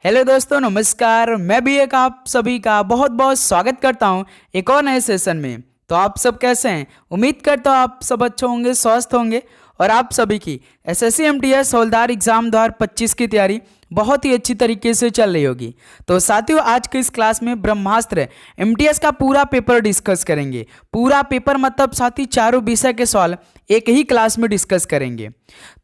Hello दोस्तों, नमस्कार। मैं भी एक आप सभी का बहुत बहुत स्वागत करता हूं एक और नए सेशन में। तो आप सब कैसे हैं? उम्मीद करता हूं आप सब अच्छे होंगे, स्वस्थ होंगे और आप सभी की एसएससी एमटीएस हवलदार एग्जाम 2025 की तैयारी बहुत ही अच्छी तरीके से चल रही होगी। तो साथियों, आज के इस क्लास में ब्रह्मास्त्र एमटीएस का पूरा पेपर डिस्कस करेंगे। पूरा पेपर मतलब साथी चारों विषय के सवाल एक ही क्लास में डिस्कस करेंगे।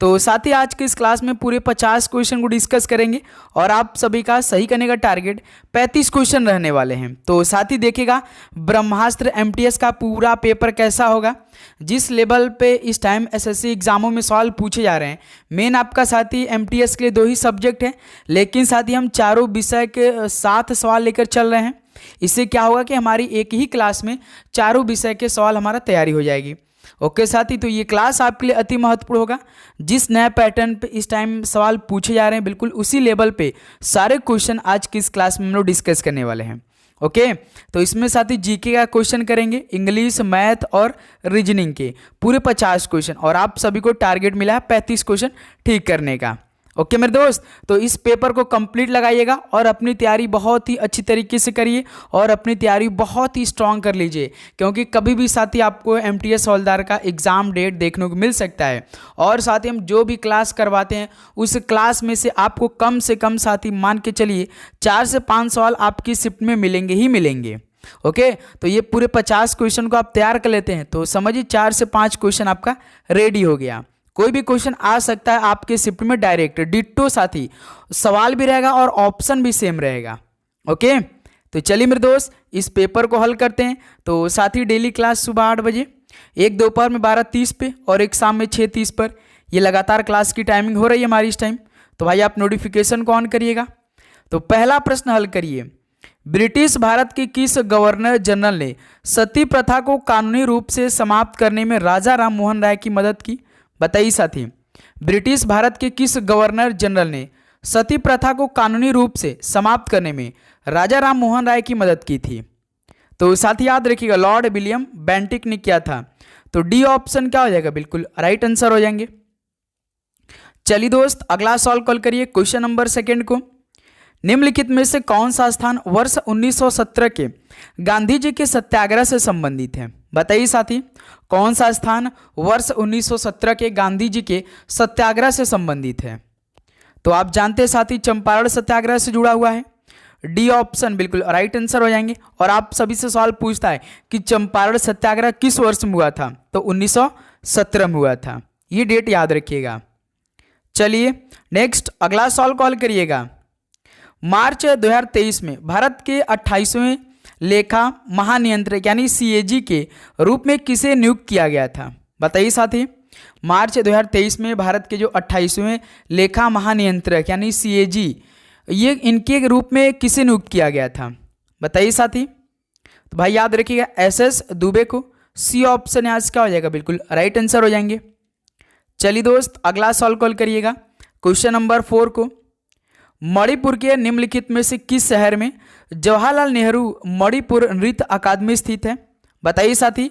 तो साथी आज के इस क्लास में पूरे 50 क्वेश्चन को डिस्कस करेंगे और आप सभी का सही करने का टारगेट 35 क्वेश्चन रहने वाले हैं। तो साथी देखिएगा ब्रह्मास्त्र एमटीएस का पूरा पेपर कैसा होगा। जिस लेवल पे इस टाइम एसएससी एग्जामों में सवाल पूछे जा रहे हैं, मेन आपका साथी एमटीएस के लिए 2 ही सब्जेक्ट हैं, लेकिन साथी हम चारों विषय के 7 सवाल लेकर चल रहे हैं। इससे क्या होगा कि हमारी एक ही क्लास में चारों विषय के सवाल हमारा तैयारी हो जाएगी। ओके साथी, तो ये क्लास आपके लिए अति महत्वपूर्ण होगा। जिस नए पैटर्न पे इस टाइम सवाल पूछे जा रहे हैं, बिल्कुल उसी लेवल पे सारे क्वेश्चन आज की इस क्लास में हम लोग डिस्कस करने वाले हैं। ओके, तो इसमें साथी जीके का क्वेश्चन करेंगे, इंग्लिश, मैथ और रीजनिंग के पूरे 50 क्वेश्चन, और आप सभी को टारगेट मिला है 35 क्वेश्चन ठीक करने का। ओके मेरे दोस्त, तो इस पेपर को कंप्लीट लगाइएगा और अपनी तैयारी बहुत ही अच्छी तरीके से करिए और अपनी तैयारी बहुत ही स्ट्रांग कर लीजिए, क्योंकि कभी भी साथी आपको एमटीएस हवलदार का एग्ज़ाम डेट देखने को मिल सकता है। और साथ ही हम जो भी क्लास करवाते हैं उस क्लास में से आपको कम से कम साथी मान के चलिए 4 से 5 सवाल आपकी शिफ्ट में मिलेंगे ही मिलेंगे। ओके, तो ये पूरे 50 क्वेश्चन को आप तैयार कर लेते हैं तो समझिए 4 से 5 क्वेश्चन आपका रेडी हो गया। कोई भी क्वेश्चन आ सकता है आपके शिफ्ट में डायरेक्ट डिट्टो, साथी सवाल भी रहेगा और ऑप्शन भी सेम रहेगा। ओके, तो चलिए मेरे दोस्त इस पेपर को हल करते हैं। तो साथी डेली क्लास सुबह 8 बजे, एक दोपहर में 12:30 पे और एक शाम में 6:30 पर, ये लगातार क्लास की टाइमिंग हो रही है हमारी इस टाइम। तो भाई आप नोटिफिकेशन को ऑन करिएगा। तो पहला प्रश्न हल करिए। ब्रिटिश भारत के किस गवर्नर जनरल ने सती प्रथा को कानूनी रूप से समाप्त करने में राजा राम मोहन राय की मदद की? बताइए साथी, ब्रिटिश भारत के किस गवर्नर जनरल ने सती प्रथा को कानूनी रूप से समाप्त करने में राजा राम मोहन राय की मदद की थी? तो साथी याद रखिएगा लॉर्ड विलियम बेंटिक ने किया था। तो डी ऑप्शन क्या हो जाएगा, बिल्कुल राइट आंसर हो जाएंगे। चलिए दोस्त अगला सॉल्व कॉल करिए क्वेश्चन नंबर 2 को। निम्नलिखित में से कौन सा स्थान वर्ष 1917 के गांधी जी के सत्याग्रह से संबंधित है? बताइए साथी, कौन सा स्थान वर्ष 1917 के गांधी जी के सत्याग्रह से संबंधित है? तो आप जानते हैं साथी चंपारण सत्याग्रह से जुड़ा हुआ है। डी ऑप्शन बिल्कुल राइट आंसर हो जाएंगे। और आप सभी से सवाल पूछता है कि चंपारण सत्याग्रह किस वर्ष में हुआ था? तो 1917 में हुआ था, ये डेट याद रखिएगा। चलिए नेक्स्ट अगला सवाल कॉल करिएगा। मार्च 2023 में भारत के 28वें लेखा महानियंत्रक यानी सीएजी के रूप में किसे नियुक्त किया गया था? बताइए साथी, मार्च 2023 में भारत के जो 28वें लेखा महानियंत्रक यानी सीएजी, ये इनके रूप में किसे नियुक्त किया गया था? बताइए साथी। तो भाई याद रखिएगा एसएस दुबे को। सी ऑप्शन यहाँ से क्या हो जाएगा, बिल्कुल राइट आंसर हो जाएंगे। चलिए दोस्त अगला सॉल्व कॉल करिएगा क्वेश्चन नंबर 4 को। मणिपुर के निम्नलिखित में से किस शहर में जवाहरलाल नेहरू मणिपुर नृत्य अकादमी स्थित है? बताइए साथी,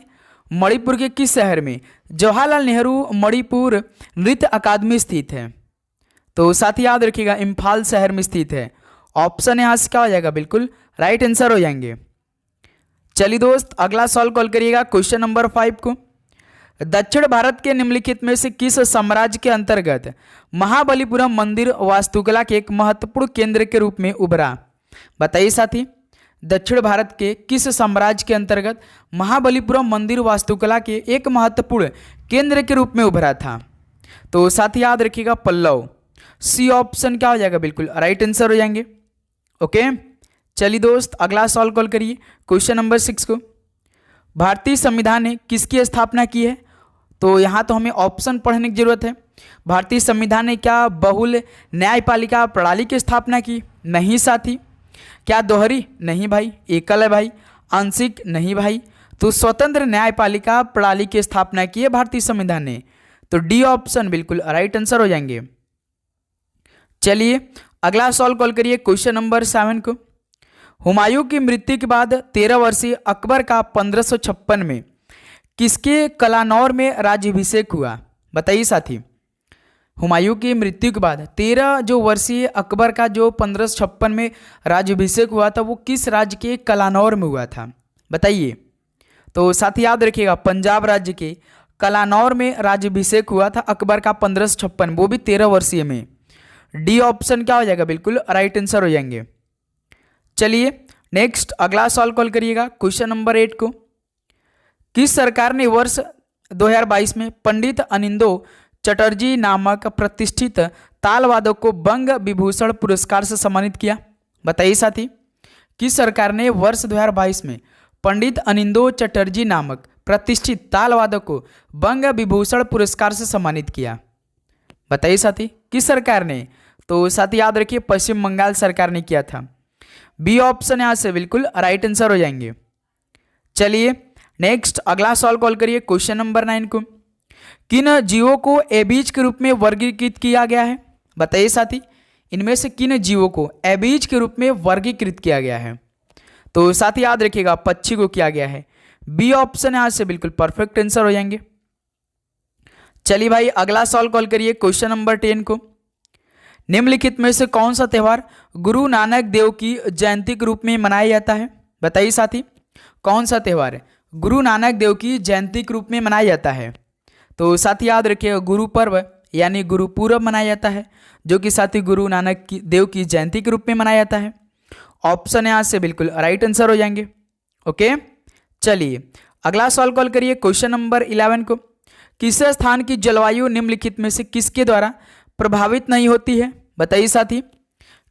मणिपुर के किस शहर में जवाहरलाल नेहरू मणिपुर नृत्य अकादमी स्थित है? तो साथी याद रखिएगा इम्फाल शहर में स्थित है। ऑप्शन यहाँ से क्या हो जाएगा, बिल्कुल राइट आंसर हो जाएंगे। चलिए दोस्त अगला सॉल्व कॉल करिएगा क्वेश्चन नंबर 5 को। दक्षिण भारत के निम्नलिखित में से किस साम्राज्य के अंतर्गत महाबलीपुरम मंदिर वास्तुकला के एक महत्वपूर्ण केंद्र के रूप में उभरा? बताइए साथी, दक्षिण भारत के किस साम्राज्य के अंतर्गत महाबलीपुरम मंदिर वास्तुकला के एक महत्वपूर्ण केंद्र के रूप में उभरा था? तो साथी याद रखिएगा पल्लव। सी ऑप्शन क्या हो जाएगा, बिल्कुल राइट आंसर हो जाएंगे। ओके, चलिए दोस्त अगला सॉल्व कॉल करिए क्वेश्चन नंबर 6 को। भारतीय संविधान ने किसकी स्थापना की है? तो यहाँ तो हमें ऑप्शन पढ़ने की जरूरत है। भारतीय संविधान ने क्या बहुल न्यायपालिका प्रणाली की स्थापना की? नहीं साथी। क्या दोहरी? नहीं भाई। एकल है भाई। आंशिक? नहीं भाई। तो स्वतंत्र न्यायपालिका प्रणाली की स्थापना की है भारतीय संविधान ने। तो डी ऑप्शन बिल्कुल राइट आंसर हो जाएंगे। चलिए अगला सॉल्व कॉल करिए क्वेश्चन नंबर 7 को। हुमायूं की मृत्यु के बाद 13 वर्षीय अकबर का 1556 में किसके कलानौर में राज्याभिषेक हुआ? बताइए साथी, हुमायूं की मृत्यु के बाद 13 जो वर्षीय अकबर का जो 1556 में राज्याभिषेक हुआ था वो किस राज्य के कलानौर में हुआ था, बताइए। तो साथ ही याद रखिएगा पंजाब राज्य के कलानौर में राज्याभिषेक हुआ था अकबर का 1556, वो भी 13 वर्षीय में। डी ऑप्शन क्या हो जाएगा, बिल्कुल राइट आंसर हो जाएंगे। चलिए नेक्स्ट अगला सवाल कॉल करिएगा क्वेश्चन नंबर 8 को। किस सरकार ने वर्ष 2022 में पंडित अनिंदो चटर्जी नामक प्रतिष्ठित तालवादक को बंग विभूषण पुरस्कार से सम्मानित किया, बताइए साथी। किस सरकार ने वर्ष 2022 में पंडित अनिंदो चटर्जी नामक प्रतिष्ठित तालवादक को बंग विभूषण पुरस्कार से सम्मानित किया, बताइए साथी, किस सरकार ने। तो साथी याद रखिए पश्चिम बंगाल सरकार ने किया था। बी ऑप्शन यहाँ से बिल्कुल राइट आंसर हो जाएंगे। चलिए नेक्स्ट अगला सवाल कॉल करिए क्वेश्चन नंबर 9 को। किन जीवों को एबीज के रूप में वर्गीकृत किया गया है, बताइए साथी। इनमें से किन जीवों को एबीज के रूप में वर्गीकृत किया गया है। तो साथी याद रखिएगा पक्षी को किया गया है। बी ऑप्शन यहाँ से बिल्कुल परफेक्ट आंसर हो जाएंगे। चलिए भाई अगला सवाल कॉल करिए क्वेश्चन नंबर 10 को। निम्नलिखित में से कौन सा त्यौहार गुरु नानक देव की जयंती के रूप में मनाया जाता है, बताइए साथी। कौन सा त्यौहार गुरु नानक देव की जयंती के रूप में मनाया जाता है। तो साथी याद रखिएगा गुरु पर्व यानी गुरुपूरब मनाया जाता है, जो कि साथी गुरु नानक देव की जयंती के रूप में मनाया जाता है। ऑप्शन यहाँ से बिल्कुल राइट आंसर हो जाएंगे। ओके चलिए अगला सवाल कॉल करिए क्वेश्चन नंबर 11 को। किस स्थान की जलवायु निम्नलिखित में से किसके द्वारा प्रभावित नहीं होती है, बताइए साथी।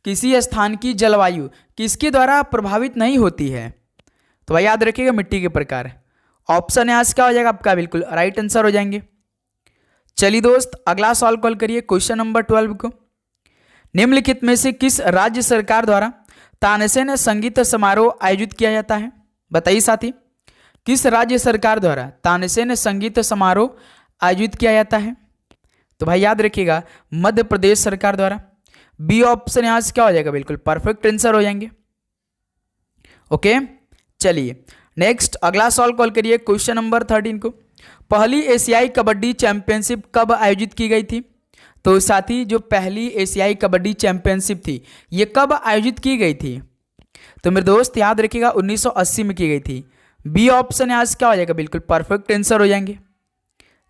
किसी स्थान की जलवायु किसके द्वारा प्रभावित नहीं होती है। तो भाई याद रखिएगा मिट्टी के प्रकार। ऑप्शन यहाँ से क्या हो जाएगा आपका, बिल्कुल राइट आंसर हो जाएंगे। चलिए दोस्त अगला सवाल कॉल करिए क्वेश्चन नंबर 12 को। निम्नलिखित में से किस राज्य सरकार द्वारा तानसेन संगीत समारोह आयोजित किया जाता है, बताइए साथी। किस राज्य सरकार द्वारा तानसेन संगीत समारोह आयोजित किया जाता है। तो भाई याद रखिएगा मध्य प्रदेश सरकार द्वारा। बी ऑप्शन यहाँ से क्या हो जाएगा, बिल्कुल परफेक्ट आंसर हो जाएंगे। ओके चलिए नेक्स्ट अगला सवाल कॉल करिए क्वेश्चन नंबर 13 को। पहली एशियाई कबड्डी चैंपियनशिप कब आयोजित की गई थी। तो साथी जो पहली एशियाई कबड्डी चैंपियनशिप थी ये कब आयोजित की गई थी। तो मेरे दोस्त याद रखिएगा 1980 में की गई थी। बी ऑप्शन यहाँ से क्या हो जाएगा, बिल्कुल परफेक्ट आंसर हो जाएंगे।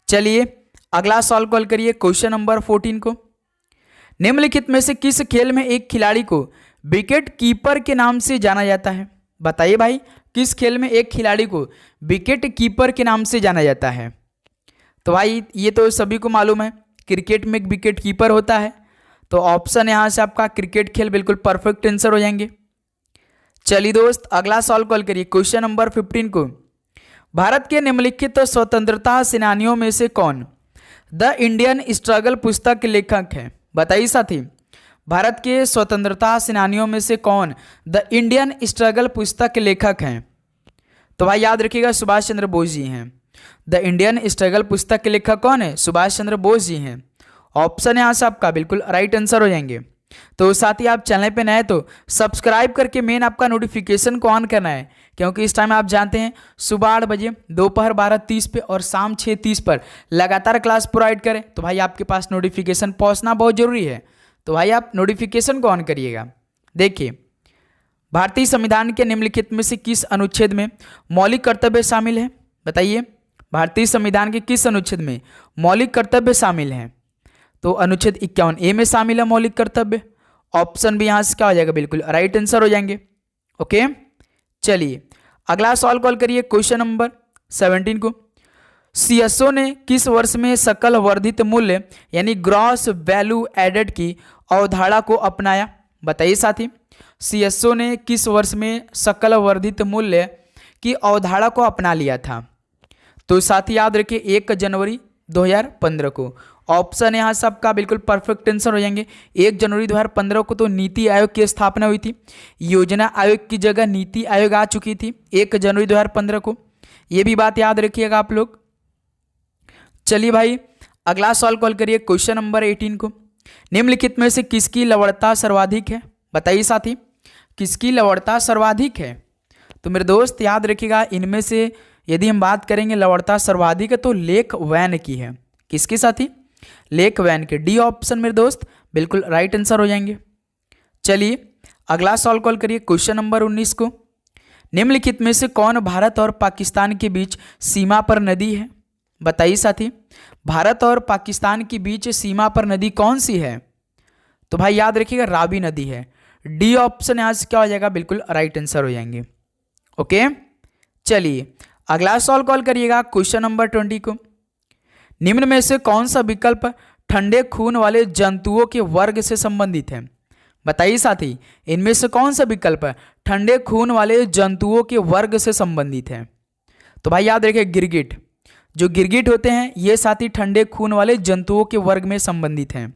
चलिए अगला सवाल कॉल करिए क्वेश्चन नंबर 14 को। निम्नलिखित में से किस खेल में एक खिलाड़ी को विकेट कीपर के नाम से जाना जाता है, बताइए भाई। किस खेल में एक खिलाड़ी को विकेट कीपर के नाम से जाना जाता है। तो भाई ये तो सभी को मालूम है क्रिकेट में एक विकेट कीपर होता है। तो ऑप्शन यहाँ से आपका क्रिकेट खेल बिल्कुल परफेक्ट आंसर हो जाएंगे। चलिए दोस्त अगला सवाल कॉल करिए क्वेश्चन नंबर 15 को। भारत के निम्नलिखित स्वतंत्रता सेनानियों में से कौन द इंडियन स्ट्रगल पुस्तक के लेखक है, बताइए साथी। भारत के स्वतंत्रता सेनानियों में से कौन द इंडियन स्ट्रगल पुस्तक के लेखक हैं। तो भाई याद रखिएगा सुभाष चंद्र बोस जी हैं। द इंडियन स्ट्रगल पुस्तक के लेखक कौन है, सुभाष चंद्र बोस जी हैं। ऑप्शन यहाँ से आपका बिल्कुल राइट आंसर हो जाएंगे। तो साथ ही आप चैनल पे नए तो सब्सक्राइब करके मेन आपका नोटिफिकेशन को ऑन करना है, क्योंकि इस टाइम आप जानते हैं सुबह 8 बजे, दोपहर 12:30 पे और शाम 6:30 पर लगातार क्लास प्रोवाइड करें। तो भाई आपके पास नोटिफिकेशन पहुंचना बहुत जरूरी है। तो भाई आप नोटिफिकेशन को ऑन करिएगा। देखिए भारतीय संविधान के निम्नलिखित में से किस अनुच्छेद में मौलिक कर्तव्य शामिल है, बताइए। भारतीय संविधान के किस अनुच्छेद में मौलिक कर्तव्य शामिल हैं। तो अनुच्छेद 51A में शामिल है मौलिक कर्तव्य। ऑप्शन भी यहाँ से क्या हो जाएगा, बिल्कुल राइट आंसर हो जाएंगे। ओके चलिए अगला सवाल कॉल करिए क्वेश्चन नंबर 17 को। सीएसओ ने किस वर्ष में सकल वर्धित मूल्य यानी ग्रॉस वैल्यू एडेड की अवधारणा को अपनाया, बताइए साथी। सीएसओ ने किस वर्ष में सकल वर्धित मूल्य की अवधारणा को अपना लिया था। तो साथी याद रखिए 1 जनवरी 2015 को। ऑप्शन यहाँ से आपका बिल्कुल परफेक्ट आंसर हो जाएंगे। 1 जनवरी 2015 को तो नीति आयोग की स्थापना हुई थी। योजना आयोग की जगह नीति आयोग आ चुकी थी 1 जनवरी 2015 को। ये भी बात याद रखिएगा आप लोग। चलिए भाई अगला सवाल कॉल करिए क्वेश्चन नंबर 18 को। निम्नलिखित में से किसकी लवणता सर्वाधिक है, बताइए साथी। किसकी लवणता सर्वाधिक है। तो मेरे दोस्त याद रखिएगा इनमें से यदि हम बात करेंगे लवणता सर्वाधिक है तो लेक वैन की है। किसके साथी, लेक वैन के। डी ऑप्शन मेरे दोस्त बिल्कुल राइट आंसर हो जाएंगे। चलिए अगला सवाल कॉल करिए क्वेश्चन नंबर 19 को। निम्नलिखित में से कौन भारत और पाकिस्तान के बीच सीमा पर नदी है? बताइए साथी, भारत और पाकिस्तान के बीच सीमा पर नदी कौन सी है? तो भाई याद रखिएगा रावी नदी है। डी ऑप्शन यहाँ से क्या हो जाएगा? बिल्कुल राइट आंसर हो जाएंगे। ओके, चलिए अगला सवाल कॉल करिएगा क्वेश्चन नंबर 20 को। निम्न में से कौन सा विकल्प ठंडे खून वाले जंतुओं के वर्ग से संबंधित है? बताइए साथी, इनमें से कौन सा विकल्प ठंडे खून वाले जंतुओं के वर्ग से संबंधित है? तो भाई याद रखिए गिरगिट। जो गिरगिट होते हैं ये साथी ठंडे खून वाले जंतुओं के वर्ग में संबंधित हैं।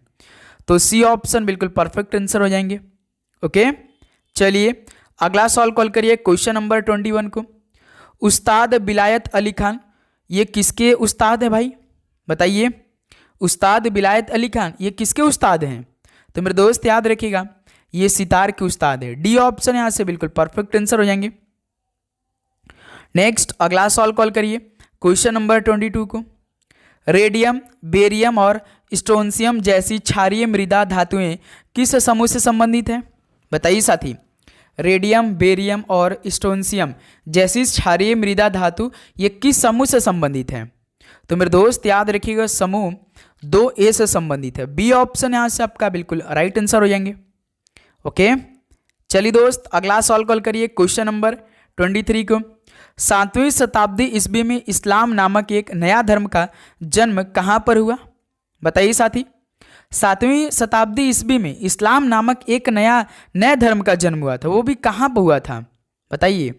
तो सी ऑप्शन बिल्कुल परफेक्ट आंसर हो जाएंगे। ओके, चलिए अगला सवाल कॉल करिए क्वेश्चन नंबर 21 को। उस्ताद बिलायत अली खान ये किसके उस्ताद है भाई? बताइए, उस्ताद बिलायत अली खान ये किसके उस्ताद हैं? तो मेरे दोस्त याद रखिएगा ये सितार के उस्ताद है। डी ऑप्शन यहां से बिल्कुल परफेक्ट आंसर हो जाएंगे। नेक्स्ट अगला सवाल कॉल करिए क्वेश्चन नंबर 22 को। रेडियम, बेरियम और स्ट्रोंशियम जैसी क्षारीय मृदा धातुएं किस समूह से संबंधित हैं? बताइए साथी, रेडियम, बेरियम और स्ट्रोंशियम जैसी क्षारीय मृदा धातु ये किस समूह से संबंधित है? तो मेरे दोस्त याद रखिएगा समूह 2A से संबंधित है। बी ऑप्शन यहां से आपका बिल्कुल राइट आंसर हो जाएंगे। ओके, चलिए दोस्त अगला सवाल कॉल करिए क्वेश्चन नंबर 23 को। 7वीं शताब्दी ईस्वी में इस्लाम नामक एक नया धर्म का जन्म कहां पर हुआ? बताइए साथी, 7वीं शताब्दी ईस्वी में इस्लाम नामक एक नया धर्म का जन्म हुआ था, वो भी कहां पर हुआ था? बताइए।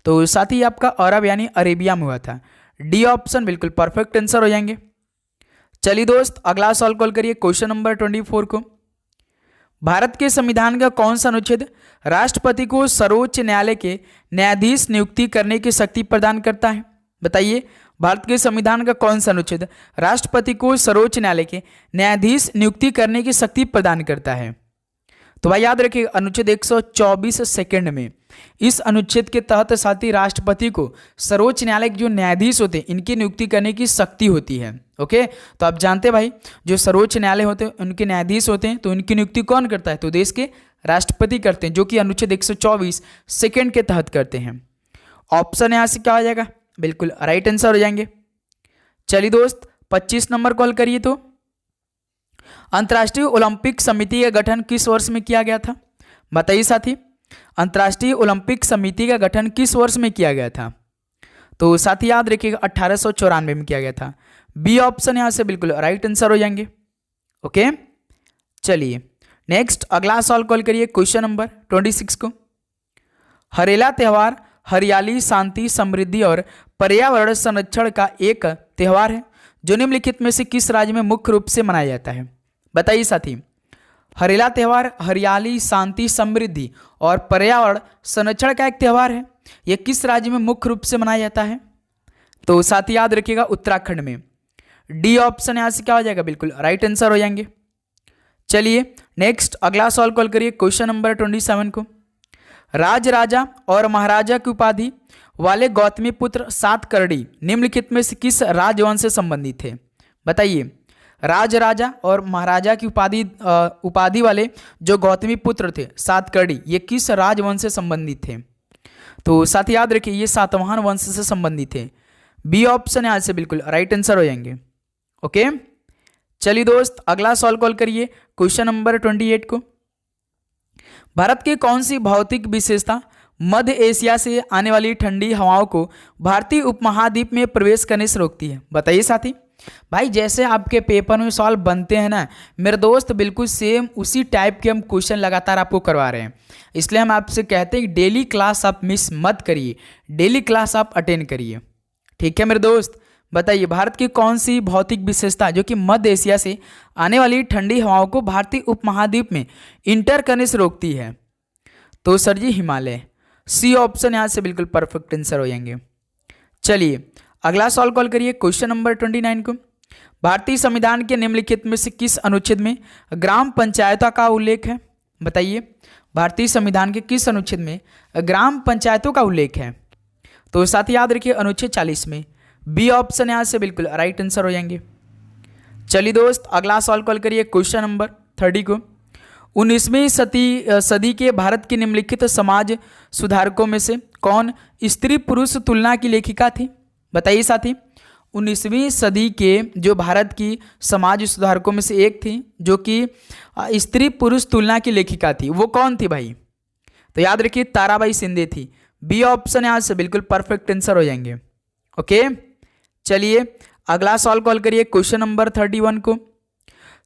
तो साथी आपका अरब यानी अरेबिया में हुआ था। डी ऑप्शन बिल्कुल परफेक्ट आंसर हो जाएंगे। चलिए दोस्त अगला सवाल कॉल करिए क्वेश्चन नंबर 24 को। भारत के संविधान का कौन सा अनुच्छेद राष्ट्रपति को सर्वोच्च न्यायालय के न्यायाधीश नियुक्ति करने की शक्ति प्रदान करता है? बताइए, भारत के संविधान का कौन सा अनुच्छेद राष्ट्रपति को सर्वोच्च न्यायालय के न्यायाधीश नियुक्ति करने की शक्ति प्रदान करता है? तो भाई याद रखिए अनुच्छेद 124 सेकंड में इस अनुच्छेद के तहत साथी राष्ट्रपति को सर्वोच्च न्यायालय के जो न्यायाधीश होते हैं इनकी नियुक्ति करने की शक्ति होती है। ओके, तो आप जानते हैं भाई जो सर्वोच्च न्यायालय होते हैं उनके न्यायाधीश होते हैं, तो उनकी नियुक्ति कौन करता है? तो देश के राष्ट्रपति करते हैं, जो कि अनुच्छेद 124 सेकंड के तहत करते हैं। ऑप्शन यहाँ से क्या हो जाएगा? बिल्कुल राइट आंसर हो जाएंगे। चलिए दोस्त 25 नंबर कॉल करिए। तो अंतर्राष्ट्रीय ओलंपिक समिति का गठन किस वर्ष में किया गया था? बताइए साथी, अंतर्राष्ट्रीय ओलंपिक समिति का गठन किस वर्ष में किया गया था? तो साथी याद रखिएगा 1894 में किया गया था। बी ऑप्शन यहां से बिल्कुल राइट आंसर हो जाएंगे। ओके, चलिए नेक्स्ट अगला सवाल कॉल करिए क्वेश्चन नंबर 26 को। हरेला त्यौहार हरियाली, शांति, समृद्धि और पर्यावरण संरक्षण का एक त्यौहार है जो निम्नलिखित में से किस राज्य में मुख्य रूप से मनाया जाता है? बताइए साथी, हरेला त्यौहार हरियाली, शांति, समृद्धि और पर्यावरण संरक्षण का एक त्यौहार है, यह किस राज्य में मुख्य रूप से मनाया जाता है? तो साथी याद रखिएगा उत्तराखंड में। डी ऑप्शन यहां से क्या हो जाएगा? बिल्कुल राइट आंसर हो जाएंगे। चलिए नेक्स्ट अगला सवाल कॉल करिए क्वेश्चन नंबर 27 को। राज राजा और महाराजा की उपाधि वाले गौतमी पुत्र सातकर्णी निम्नलिखित में से किस राजवंश से संबंधित थे? बताइए, राज राजा और महाराजा की उपाधि वाले जो गौतमी पुत्र थे सातकर्णी ये किस राजवंश से संबंधित थे? तो साथ याद रखिए ये सातवाहन वंश से संबंधित थे। बी ऑप्शन यहां से बिल्कुल राइट आंसर हो जाएंगे। ओके, चलिए दोस्त अगला सवाल कॉल करिए क्वेश्चन नंबर 28 को। भारत की कौन सी भौतिक विशेषता मध्य एशिया से आने वाली ठंडी हवाओं को भारतीय उपमहाद्वीप में प्रवेश करने से रोकती है? बताइए साथी। भाई जैसे आपके पेपर में सवाल बनते हैं ना मेरे दोस्त, बिल्कुल सेम उसी टाइप के हम क्वेश्चन लगातार आपको करवा रहे हैं। इसलिए हम आपसे कहते हैं कि डेली क्लास आप मिस मत करिए, डेली क्लास आप अटेंड करिए। ठीक है मेरे दोस्त, बताइए भारत की कौन सी भौतिक विशेषता जो कि मध्य एशिया से आने वाली ठंडी हवाओं को भारतीय उपमहाद्वीप में इंटर करने से रोकती है? तो सर जी हिमालय। सी ऑप्शन यहाँ से बिल्कुल परफेक्ट आंसर हो जाएंगे। चलिए अगला सवाल कॉल करिए क्वेश्चन नंबर 29 को। भारतीय संविधान के निम्नलिखित में से किस अनुच्छेद में ग्राम पंचायतों का उल्लेख है? बताइए, भारतीय संविधान के किस अनुच्छेद में ग्राम पंचायतों का उल्लेख है? तो साथ ही याद रखिए अनुच्छेद 40 में। बी ऑप्शन यहाँ से बिल्कुल राइट आंसर हो जाएंगे। चलिए दोस्त, अगला सवाल कॉल करिए क्वेश्चन नंबर 30 को। 19वीं सदी के भारत के निम्नलिखित समाज सुधारकों में से कौन स्त्री पुरुष तुलना की लेखिका थी? बताइए साथी। 19वीं सदी के जो भारत की समाज सुधारकों में से एक थी जो कि स्त्री पुरुष तुलना की लेखिका थी, वो कौन थी भाई? तो याद रखिए ताराबाई शिंदे थी। बी ऑप्शन यहाँ से बिल्कुल परफेक्ट आंसर हो जाएंगे। ओके, चलिए अगला सवाल कॉल करिए क्वेश्चन नंबर 31 को।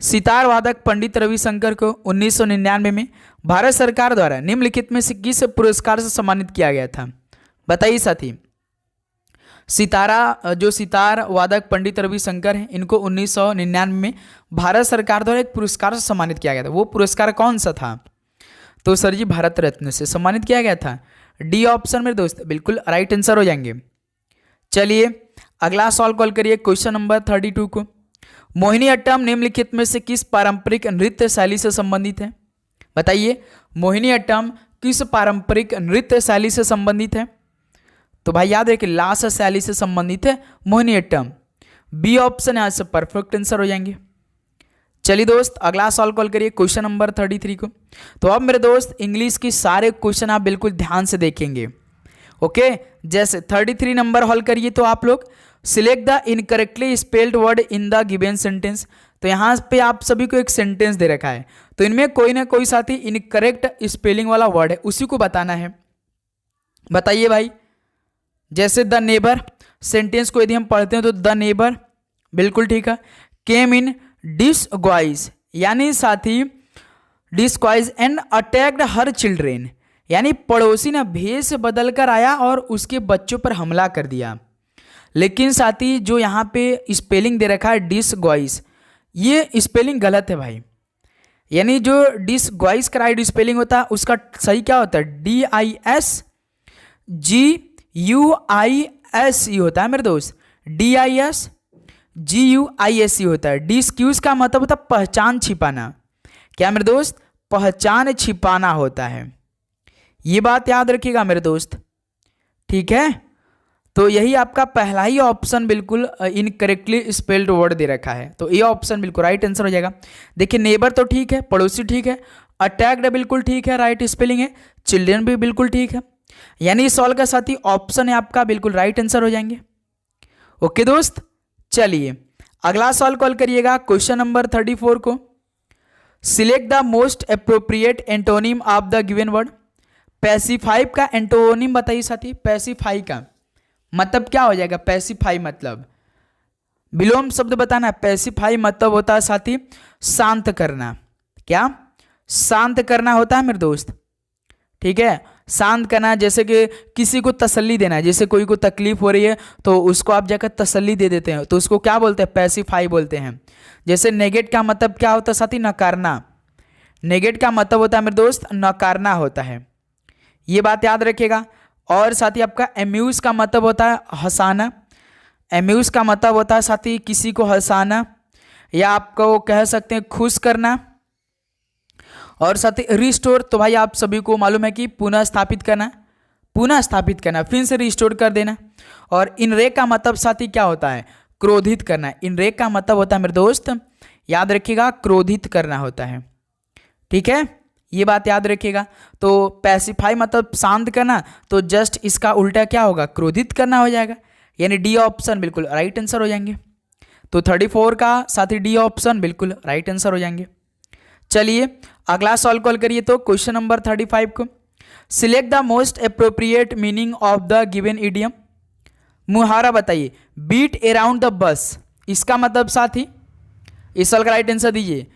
सितार वादक पंडित रविशंकर को 1999 में भारत सरकार द्वारा निम्नलिखित में से किस पुरस्कार से सम्मानित किया गया था? बताइए साथी। सितार वादक पंडित रविशंकर हैं, इनको 1999 में भारत सरकार द्वारा एक पुरस्कार से सम्मानित किया गया था। वो पुरस्कार कौन सा था? तो सर जी भारत रत्न से सम्मानित किया गया था। डी ऑप्शन मेरे दोस्त बिल्कुल राइट आंसर हो जाएंगे। चलिए अगला सवाल कॉल करिए क्वेश्चन नंबर 32 को। मोहिनीअट्टम निम्नलिखित में से किस पारंपरिक नृत्य शैली से संबंधित है? बताइए मोहिनीअट्टम किस पारंपरिक नृत्य शैली से संबंधित है? तो भाई याद रखिए लास शैली से संबंधित है मोहिनीअट्टम। बी ऑप्शन यहाँ से परफेक्ट आंसर हो जाएंगे। चलिए दोस्त अगला सवाल कॉल करिए क्वेश्चन नंबर 33 को। तो अब मेरे दोस्त इंग्लिश की सारे क्वेश्चन आप बिल्कुल ध्यान से देखेंगे। ओके, जैसे 33 नंबर हॉल करिए तो आप लोग select the incorrectly spelled word in the given sentence. तो यहाँ पे आप सभी को एक सेंटेंस दे रखा है, तो इनमें कोई ना कोई साथी इनकरेक्ट स्पेलिंग वाला वर्ड है, उसी को बताना है। बताइए भाई। जैसे द नेबर सेंटेंस को यदि हम पढ़ते हैं तो द नेबर बिल्कुल ठीक है। केम इन डिसग्वाइज यानी साथी डिसग्वाइज एंड अटैक्ड हर चिल्ड्रेन यानी पड़ोसी ने भेष बदल कर आया और उसके बच्चों पर हमला कर दिया। लेकिन साथी जो यहाँ पे स्पेलिंग दे रखा है डिसग्वाइज, ये स्पेलिंग गलत है भाई। यानी जो डिसग्वाइज का राइट स्पेलिंग होता है उसका सही क्या होता है? DISGUISE होता है मेरे दोस्त। DISGUISE होता है। डिस्क्यूज का मतलब होता है पहचान छिपाना। क्या मेरे दोस्त? पहचान छिपाना होता है। ये बात याद रखिएगा मेरे दोस्त, ठीक है। तो यही आपका पहला ही ऑप्शन बिल्कुल इनकरेक्टली स्पेल्ड वर्ड दे रखा है, तो ये ऑप्शन बिल्कुल राइट आंसर हो जाएगा। देखिए नेबर तो ठीक है, पड़ोसी ठीक है, अटैक्ड बिल्कुल ठीक है, राइट स्पेलिंग है, चिल्ड्रन भी बिल्कुल ठीक है। यानी इस सवाल का साथी ऑप्शन है आपका बिल्कुल राइट आंसर हो जाएंगे। ओके दोस्त, चलिए अगला सवाल कॉल करिएगा क्वेश्चन नंबर 34 को। Select the most appropriate antonym of the given word. Pacify का एंटोनिम बताइए साथी। पैसिफाई का मतलब क्या हो जाएगा? पैसिफाई मतलब विलोम शब्द बताना है। पैसिफाई मतलब होता है साथी शांत करना। क्या? शांत करना होता है मेरे दोस्त, ठीक है। शांत करना, जैसे कि किसी को तसल्ली देना है। जैसे कोई को तकलीफ हो रही है तो उसको आप जाकर तसल्ली दे देते हैं, तो उसको क्या बोलते हैं? पैसिफाई बोलते हैं। जैसे नेगेट का मतलब क्या होता है साथी? नकारना। नेगेट का मतलब होता है मेरे दोस्त नकारना होता है, ये बात याद रखिएगा। और साथी आपका एम्यूज का मतलब होता है हंसाना। एम्यूज का मतलब होता है साथी किसी को हंसाना, या आपको कह सकते हैं खुश करना। और साथी रिस्टोर, तो भाई आप सभी को मालूम है कि पुनः स्थापित करना, पुनः स्थापित करना, फिर से रिस्टोर कर देना। और इनरेक का मतलब साथी क्या होता है? क्रोधित करना। इनरेक का मतलब होता है मेरे दोस्त याद रखिएगा क्रोधित करना होता है, ठीक है, ये बात याद रखिएगा। तो पैसिफाई मतलब शांत करना, तो जस्ट इसका उल्टा क्या होगा? क्रोधित करना हो जाएगा। यानी डी ऑप्शन बिल्कुल राइट आंसर हो जाएंगे। तो 34 का साथी डी ऑप्शन बिल्कुल राइट आंसर हो जाएंगे। चलिए अगला सवाल कॉल करिए तो क्वेश्चन नंबर 35 को। Select the most appropriate meaning of the given idiom. मुहावरा बताइए। बीट अराउंड द बस, इसका मतलब साथी इस सवाल का राइट आंसर दीजिए।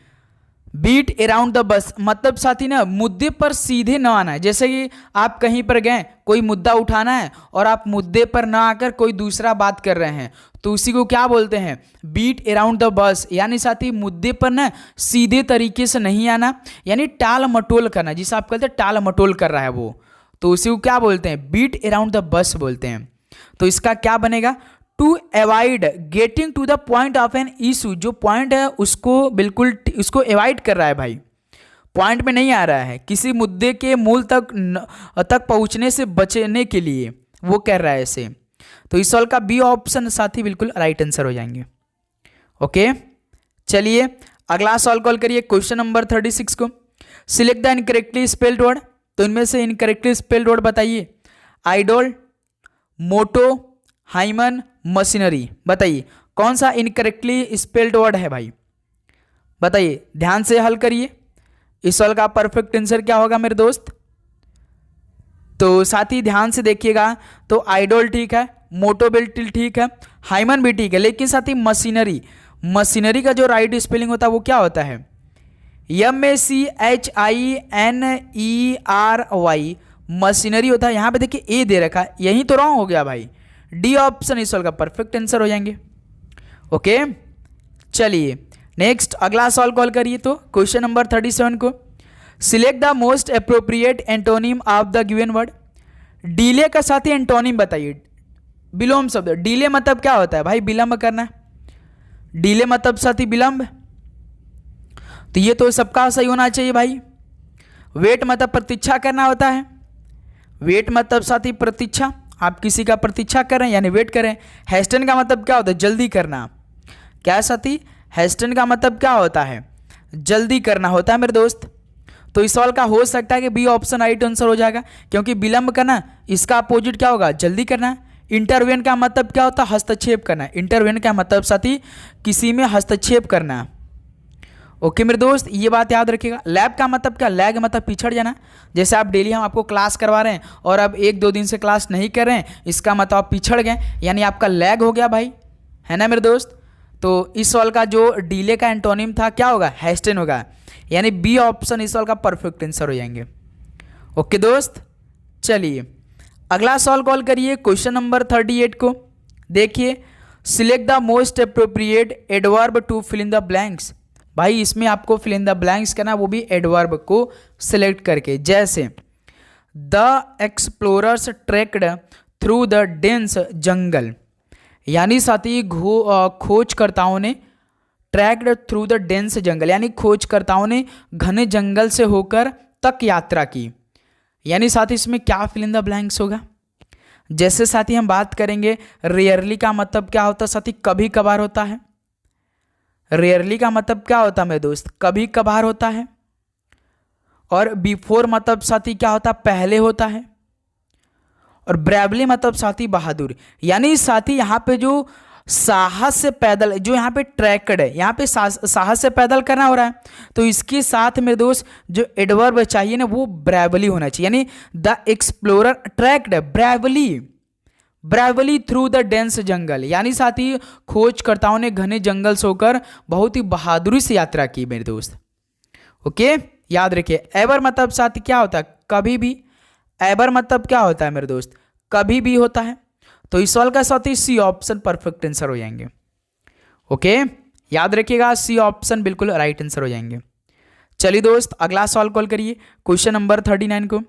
बीट अराउंड द बस मतलब साथी ना मुद्दे पर सीधे न आना है। जैसे कि आप कहीं पर गए, कोई मुद्दा उठाना है और आप मुद्दे पर ना आकर कोई दूसरा बात कर रहे हैं, तो उसी को क्या बोलते हैं? Beat around the bus. यानी साथी मुद्दे पर ना सीधे तरीके से नहीं आना, यानी टाल मटोल करना, जिसे आप कहते हैं टाल मटोल कर रहा है वो, तो उसी को क्या बोलते हैं? बीट अराउंड द बस बोलते हैं। तो इसका क्या बनेगा? To avoid getting to the point of an issue. जो पॉइंट है उसको बिल्कुल उसको अवॉइड कर रहा है भाई, पॉइंट में नहीं आ रहा है, किसी मुद्दे के मूल तक पहुंचने से बचने के लिए वो कर रहा है ऐसे। तो इस सवाल का बी ऑप्शन साथी बिल्कुल राइट आंसर हो जाएंगे। ओके, चलिए अगला सॉल्व कॉल करिए क्वेश्चन नंबर 36 को। Select the incorrectly spelled word, तो इनमें से इनकरेक्टली स्पेल्ड वर्ड बताइए। आइडोल, मोटो, हाइमन, मशीनरी, बताइए कौन सा इनकरेक्टली स्पेल्ड वर्ड है भाई, बताइए। ध्यान से हल करिए। इस सवाल का परफेक्ट आंसर क्या होगा मेरे दोस्त? तो साथ ही ध्यान से देखिएगा, तो आइडोल ठीक है, मोटो बिल्टिल ठीक है, हाइमन भी ठीक है, लेकिन साथ ही मशीनरी, मशीनरी का जो राइट स्पेलिंग होता है वो क्या होता है? MACHINERY, मशीनरी होता है। यहाँ पे देखिए ए दे रखा है, यही तो रॉन्ग हो गया भाई। डी ऑप्शन इस सवाल का परफेक्ट आंसर हो जाएंगे। ओके, चलिए नेक्स्ट अगला सॉल्व कॉल करिए। तो क्वेश्चन नंबर 37 को, select the most appropriate antonym of the given word. Delay का साथ ही एंटोनिम बताइए। विलोम शब्द, डीले मतलब क्या होता है भाई? विलंब करना। डीले मतलब साथ ही विलंब, तो ये तो सबका सही होना चाहिए भाई। वेट मतलब प्रतीक्षा करना होता है। वेट मतलब साथ ही प्रतीक्षा, आप किसी का प्रतीक्षा करें यानी वेट करें। हेस्टन का मतलब क्या होता है? जल्दी करना। क्या साथी? हेस्टन का मतलब क्या होता है? जल्दी करना होता है मेरे दोस्त। तो इस सवाल का हो सकता है कि बी ऑप्शन राइट आंसर हो जाएगा, क्योंकि विलंब करना इसका अपोजिट क्या होगा? जल्दी करना। इंटरवेन का मतलब क्या होता है? हस्तक्षेप करना। इंटरवेन का मतलब साथी किसी में हस्तक्षेप करना। ओके मेरे दोस्त, ये बात याद रखिएगा। लैग का मतलब क्या? लैग मतलब पिछड़ जाना। जैसे आप डेली हम आपको क्लास करवा रहे हैं और अब 1-2 दिन से क्लास नहीं कर रहे हैं, इसका मतलब आप पिछड़ गए, यानी आपका लैग हो गया भाई, है ना मेरे दोस्त। तो इस सवाल का जो डीले का एंटोनिम था क्या होगा? हेस्टेन होगा, यानी बी ऑप्शन इस सवाल का परफेक्ट आंसर हो जाएंगे। ओके दोस्त, चलिए अगला सवाल कॉल करिए क्वेश्चन नंबर 38 को। देखिए, select the most appropriate adverb to fill in the blanks. भाई इसमें आपको फिल इन द ब्लैंक्स करना, वो भी एडवर्ब को सिलेक्ट करके। जैसे the explorers trekked through the dense jungle, यानी साथी खोजकर्ताओं ने tracked through the dense jungle, यानी खोजकर्ताओं ने घने जंगल से होकर तक यात्रा की। यानी साथी इसमें क्या फिल इन द ब्लैंक्स होगा? जैसे साथी हम बात करेंगे, रेयरली का मतलब क्या होता है साथी? कभी कभार होता है। रेयरली का मतलब क्या होता है मेरे दोस्त? कभी कभार होता है। और बिफोर मतलब साथी क्या होता है? पहले होता है। और ब्रेवली मतलब साथी बहादुर, यानी साथी यहाँ पे जो साहस से पैदल, जो यहाँ पे ट्रैक्ड है, यहाँ पे साहस से पैदल करना हो रहा है, तो इसके साथ मेरे दोस्त जो एडवर्ब चाहिए ना, वो ब्रेवली होना चाहिए। यानी the explorer tracked bravely through the dense jungle, यानी साथी खोजकर्ताओं ने घने जंगल से होकर बहुत ही बहादुरी से यात्रा की मेरे दोस्त। ओके, याद रखिए। एवर मतलब साथी क्या होता है? कभी भी। एवर मतलब क्या होता है मेरे दोस्त? कभी भी होता है। तो इस सवाल का साथी सी ऑप्शन परफेक्ट आंसर हो जाएंगे। ओके, याद रखिएगा, सी ऑप्शन बिल्कुल राइट आंसर हो जाएंगे। चलिए दोस्त अगला सवाल कॉल करिए क्वेश्चन नंबर 39 को।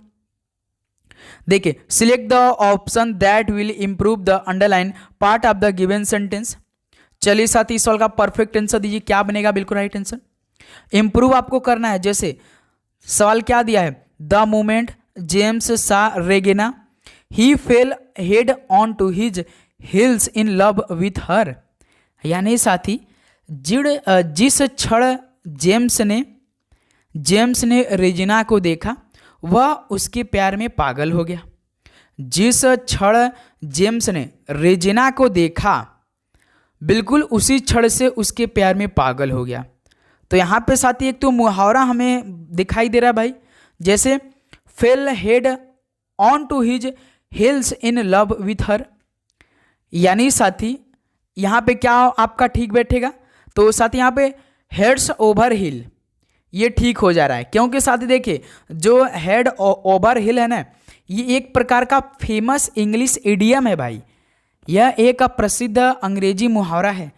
देखिए, select the option that will improve the underline part of the given sentence. चलिए साथी इस सवाल का परफेक्ट आंसर दीजिए, क्या बनेगा बिल्कुल राइट आंसर? इंप्रूव आपको करना है। जैसे सवाल क्या दिया है? The moment James saw Regina he fell head on to his heels in love with her, यानी साथी जिस क्षण जेम्स ने रेजिना को देखा वह उसके प्यार में पागल हो गया। जिस क्षण जेम्स ने रेजिना को देखा, बिल्कुल उसी क्षण से उसके प्यार में पागल हो गया। तो यहाँ पे साथी एक तो मुहावरा हमें दिखाई दे रहा है भाई, जैसे fell head on to his heels in love with her, यानी साथी यहाँ पे क्या आपका ठीक बैठेगा? तो साथी यहाँ पे हेड्स ओवर हिल, ये ठीक हो जा रहा है, क्योंकि साथी देखिए जो हेड ओवर हिल है ना, ये एक प्रकार का फेमस इंग्लिश इडियम है भाई। यह एक प्रसिद्ध अंग्रेजी मुहावरा है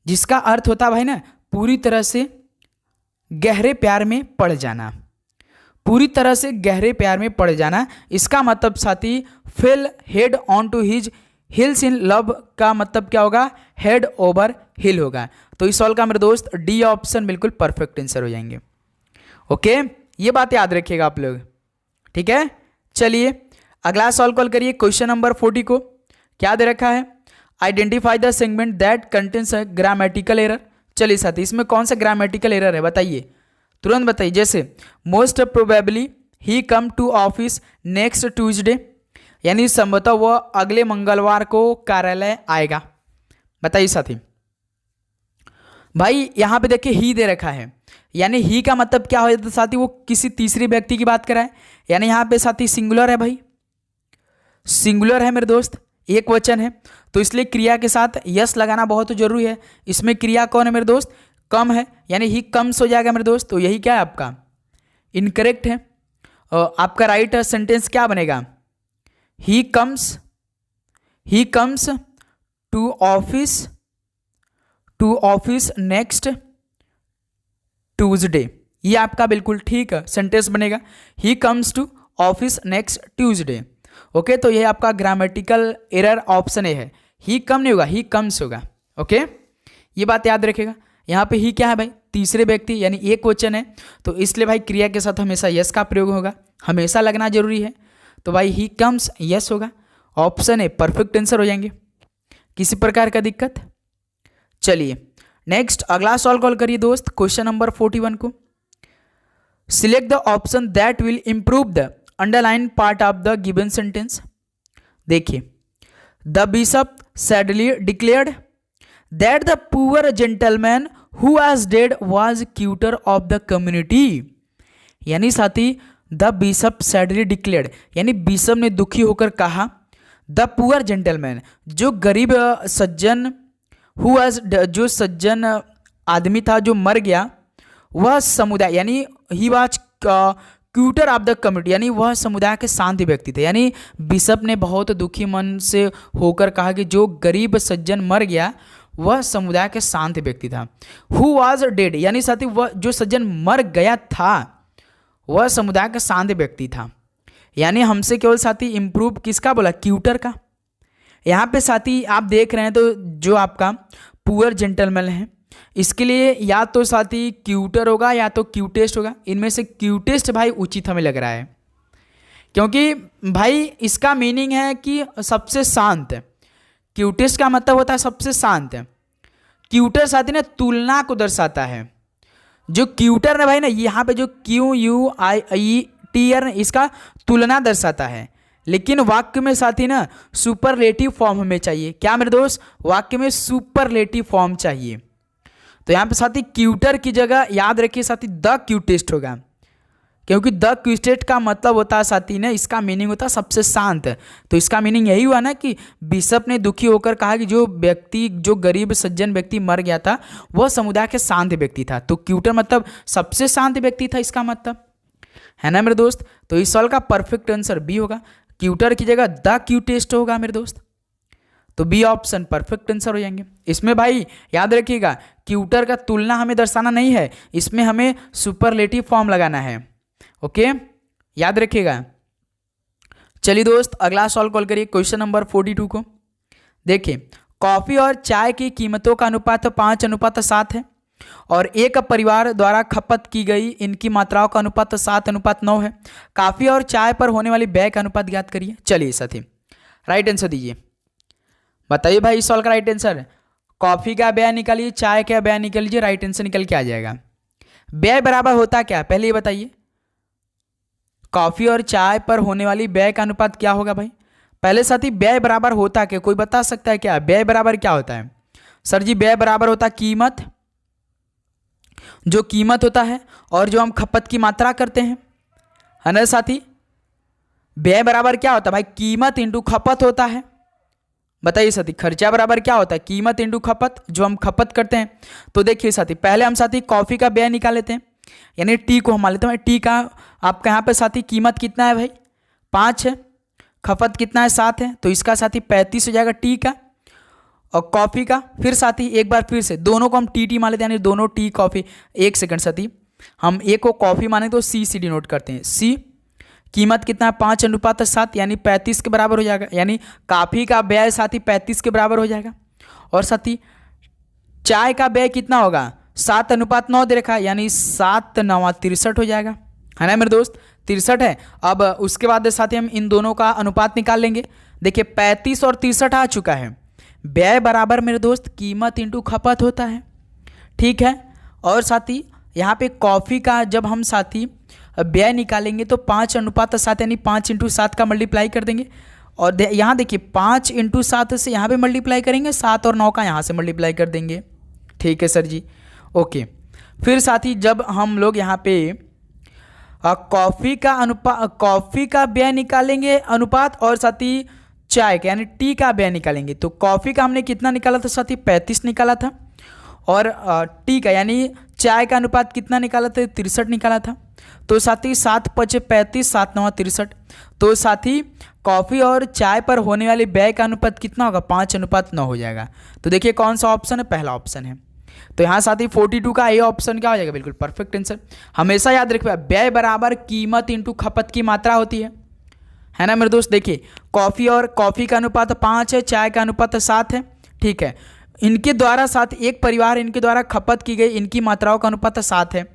जिसका अर्थ होता है भाई ना, पूरी तरह से गहरे प्यार में पड़ जाना। पूरी तरह से गहरे प्यार में पड़ जाना, इसका मतलब साथी fell head on to his heels in love का मतलब क्या होगा? हेड ओवर हिल होगा। तो इस सवाल का मेरे दोस्त डी ऑप्शन बिल्कुल परफेक्ट आंसर हो जाएंगे। ओके, ये बात याद रखिएगा आप लोग, ठीक है। चलिए अगला सवाल कॉल करिए क्वेश्चन नंबर 40 को। क्या दे रखा है? Identify the segment that contains grammatical error. चलिए साथी, इसमें कौन सा ग्रामेटिकल एरर है बताइए, तुरंत बताइए। जैसे most probably he come to office next Tuesday, यानी संभवतः वह अगले मंगलवार को कार्यालय आएगा। बताइए साथी। भाई यहाँ पे देखिए ही दे रखा है, यानी ही का मतलब क्या हो जाता है साथी, वो किसी तीसरे व्यक्ति की बात कर रहा है, यानी यहाँ पे साथी सिंगुलर है भाई, सिंगुलर है मेरे दोस्त, एक वचन है, तो इसलिए क्रिया के साथ यस लगाना बहुत जरूरी है। इसमें क्रिया कौन है मेरे दोस्त, कम है, यानी ही कम्स हो जाएगा मेरे दोस्त। तो यही क्या है आपका इनकरेक्ट है। आपका राइट सेंटेंस क्या बनेगा, he comes to office next Tuesday, ये आपका बिल्कुल ठीक है सेंटेंस बनेगा, he comes to office next Tuesday. Okay, तो ये आपका ग्रामेटिकल एरर ऑप्शन ए है, ही कम नहीं होगा, ही कम्स होगा। ओके, ये बात याद रखेगा। यहाँ पे ही क्या है भाई, तीसरे व्यक्ति यानी एक वचन है, तो इसलिए भाई क्रिया के साथ हमेशा यस का प्रयोग होगा, हमेशा लगना जरूरी है। तो भाई ही कम्स यस होगा, ऑप्शन ए परफेक्ट आंसर हो जाएंगे। किसी प्रकार का दिक्कत? चलिए नेक्स्ट अगला सॉल्व कॉल करिए दोस्त, क्वेश्चन नंबर 41 को। Select the option that will improve the underline part of the given sentence. देखिए, the bishop sadly declared that the poor gentleman who was dead was cuter of the community, यानी साथी the bishop sadly declared, यानी bishop ने दुखी होकर कहा, the poor gentleman जो गरीब सज्जन, हु वाज जो सज्जन आदमी था जो मर गया, वह समुदाय यानी he was cuter of the community, यानी वह समुदाय के शांत व्यक्ति थे। यानी बिशप ने बहुत दुखी मन से होकर कहा कि जो गरीब सज्जन मर गया वह समुदाय के शांत व्यक्ति था। हु वाज डेड, यानी साथी वह जो सज्जन मर गया था वह समुदाय का शांत व्यक्ति था। यानी हमसे केवल साथी इंप्रूव किसका बोला, क्यूटर का। यहाँ पे साथी आप देख रहे हैं तो जो आपका पुअर जेंटलमैन है, इसके लिए या तो साथी क्यूटर होगा या तो क्यूटेस्ट होगा, इनमें से क्यूटेस्ट भाई उचित हमें लग रहा है, क्योंकि भाई इसका मीनिंग है कि सबसे शांत। क्यूटेस्ट का मतलब होता है सबसे शांत। क्यूटर साथी ने तुलना को दर्शाता है। जो क्यूटर है भाई ना, यहाँ पे जो QUIETR इसका तुलना दर्शाता है, लेकिन वाक्य में साथी ना सुपरलेटिव फॉर्म हमें चाहिए। क्या मेरे दोस्त, वाक्य में सुपरलेटिव फॉर्म चाहिए। तो यहाँ पे साथी क्यूटर की जगह याद रखिए साथी द क्यूटेस्ट होगा, क्योंकि द क्यूटेस्ट का मतलब होता है साथी ने, इसका मीनिंग होता है सबसे शांत। तो इसका मीनिंग यही हुआ ना कि बिशप ने दुखी होकर कहा कि जो व्यक्ति, जो गरीब सज्जन व्यक्ति मर गया था वह समुदाय के शांत व्यक्ति था। तो क्यूटर मतलब सबसे शांत व्यक्ति था, इसका मतलब है ना मेरे दोस्त। तो इस सवाल का परफेक्ट आंसर बी होगा, क्यूटर की जगह द क्यूटेस्ट होगा मेरे दोस्त। तो बी ऑप्शन परफेक्ट आंसर हो जाएंगे। इसमें भाई याद रखिएगा क्यूटर का तुलना हमें दर्शाना नहीं है, इसमें हमें सुपरलेटिव फॉर्म लगाना है। ओके, याद रखिएगा। चलिए दोस्त अगला सॉल्व कॉल करिए, क्वेश्चन नंबर 42 को। देखिए, कॉफी और चाय की कीमतों का अनुपात 5:7 है और एक परिवार द्वारा खपत की गई इनकी मात्राओं का अनुपात 7:9 है। कॉफी और चाय पर होने वाली व्यय का अनुपात ज्ञात करिए। चलिए साथी राइट आंसर दीजिए, बताइए भाई इस सवाल का राइट आंसर। कॉफी का व्यय निकालिए, चाय का व्यय निकाल लीजिए, राइट आंसर निकल के आ जाएगा। व्यय बराबर होता क्या, पहले ये बताइए। कॉफी और चाय पर होने वाली व्यय का अनुपात क्या होगा भाई? पहले साथी व्यय बराबर होता क्या, कोई बता सकता है क्या? व्यय बराबर क्या होता है सर जी? व्यय बराबर होता कीमत, जो कीमत होता है और जो हम खपत की मात्रा करते हैं, है ना साथी। व्यय बराबर क्या होता है भाई? कीमत इंटू खपत होता है। बताइए साथी खर्चा बराबर क्या होता है? कीमत इंटू खपत, जो हम खपत करते हैं। तो देखिए साथी पहले हम साथी कॉफी का व्यय निकाल लेते हैं, यानी टी को हम मान लेते हैं। टी का आपका यहाँ पे साथी कीमत कितना है भाई? 5 है। खपत कितना है? 7 है। तो इसका साथी 35 हो जाएगा टी का। और कॉफ़ी का फिर साथी एक बार फिर से दोनों को हम टी मान लेते हैं, यानी दोनों टी कॉफ़ी। एक सेकंड साथी, हम एक को कॉफ़ी माने तो सी डिनोट करते हैं। सी कीमत कितना है? 5:7, यानी 35 के बराबर हो जाएगा। यानी कॉफ़ी का व्यय साथी 35 के बराबर हो जाएगा। और साथी चाय का व्यय कितना होगा? 7:9 दे रखा है, यानी 7×9 63 हो जाएगा, है ना मेरे दोस्त? 63 है। अब उसके बाद साथी हम इन दोनों का अनुपात निकाल लेंगे। देखिए 35 और 63 आ चुका है। व्यय बराबर मेरे दोस्त कीमत इंटू खपत होता है, ठीक है। और साथी यहाँ पे कॉफ़ी का जब हम साथी व्यय निकालेंगे तो 5:7 यानी 5 × 7 का मल्टीप्लाई कर देंगे। और यहाँ देखिए 5 × 7 से यहाँ पे मल्टीप्लाई करेंगे, 7 और 9 का यहाँ से मल्टीप्लाई कर देंगे। ठीक है सर जी, ओके। फिर साथी जब हम लोग यहाँ पे कॉफ़ी का व्यय निकालेंगे अनुपात, और साथी चाय का यानी टी का व्यय निकालेंगे। तो कॉफ़ी का हमने कितना निकाला था साथी? 35 निकाला था। और टी का यानी चाय का अनुपात कितना निकाला था? 63 निकाला था। तो साथी 7 × 5 = 35, 7 × 9 = 63। तो साथी कॉफ़ी और चाय पर होने वाले व्यय का अनुपात कितना होगा? 5:9 हो जाएगा। तो देखिए कौन सा ऑप्शन है? पहला ऑप्शन है। तो यहाँ साथी 42 का ए ऑप्शन क्या हो जाएगा? बिल्कुल परफेक्ट आंसर। हमेशा याद रखिए व्यय बराबर कीमत इंटू खपत की मात्रा होती है ना मेरे दोस्त। देखिए कॉफ़ी का अनुपात 5 है, चाय का अनुपात 7 है। ठीक है, इनके द्वारा साथ एक परिवार इनके द्वारा खपत की गई इनकी मात्राओं का अनुपात 7 है,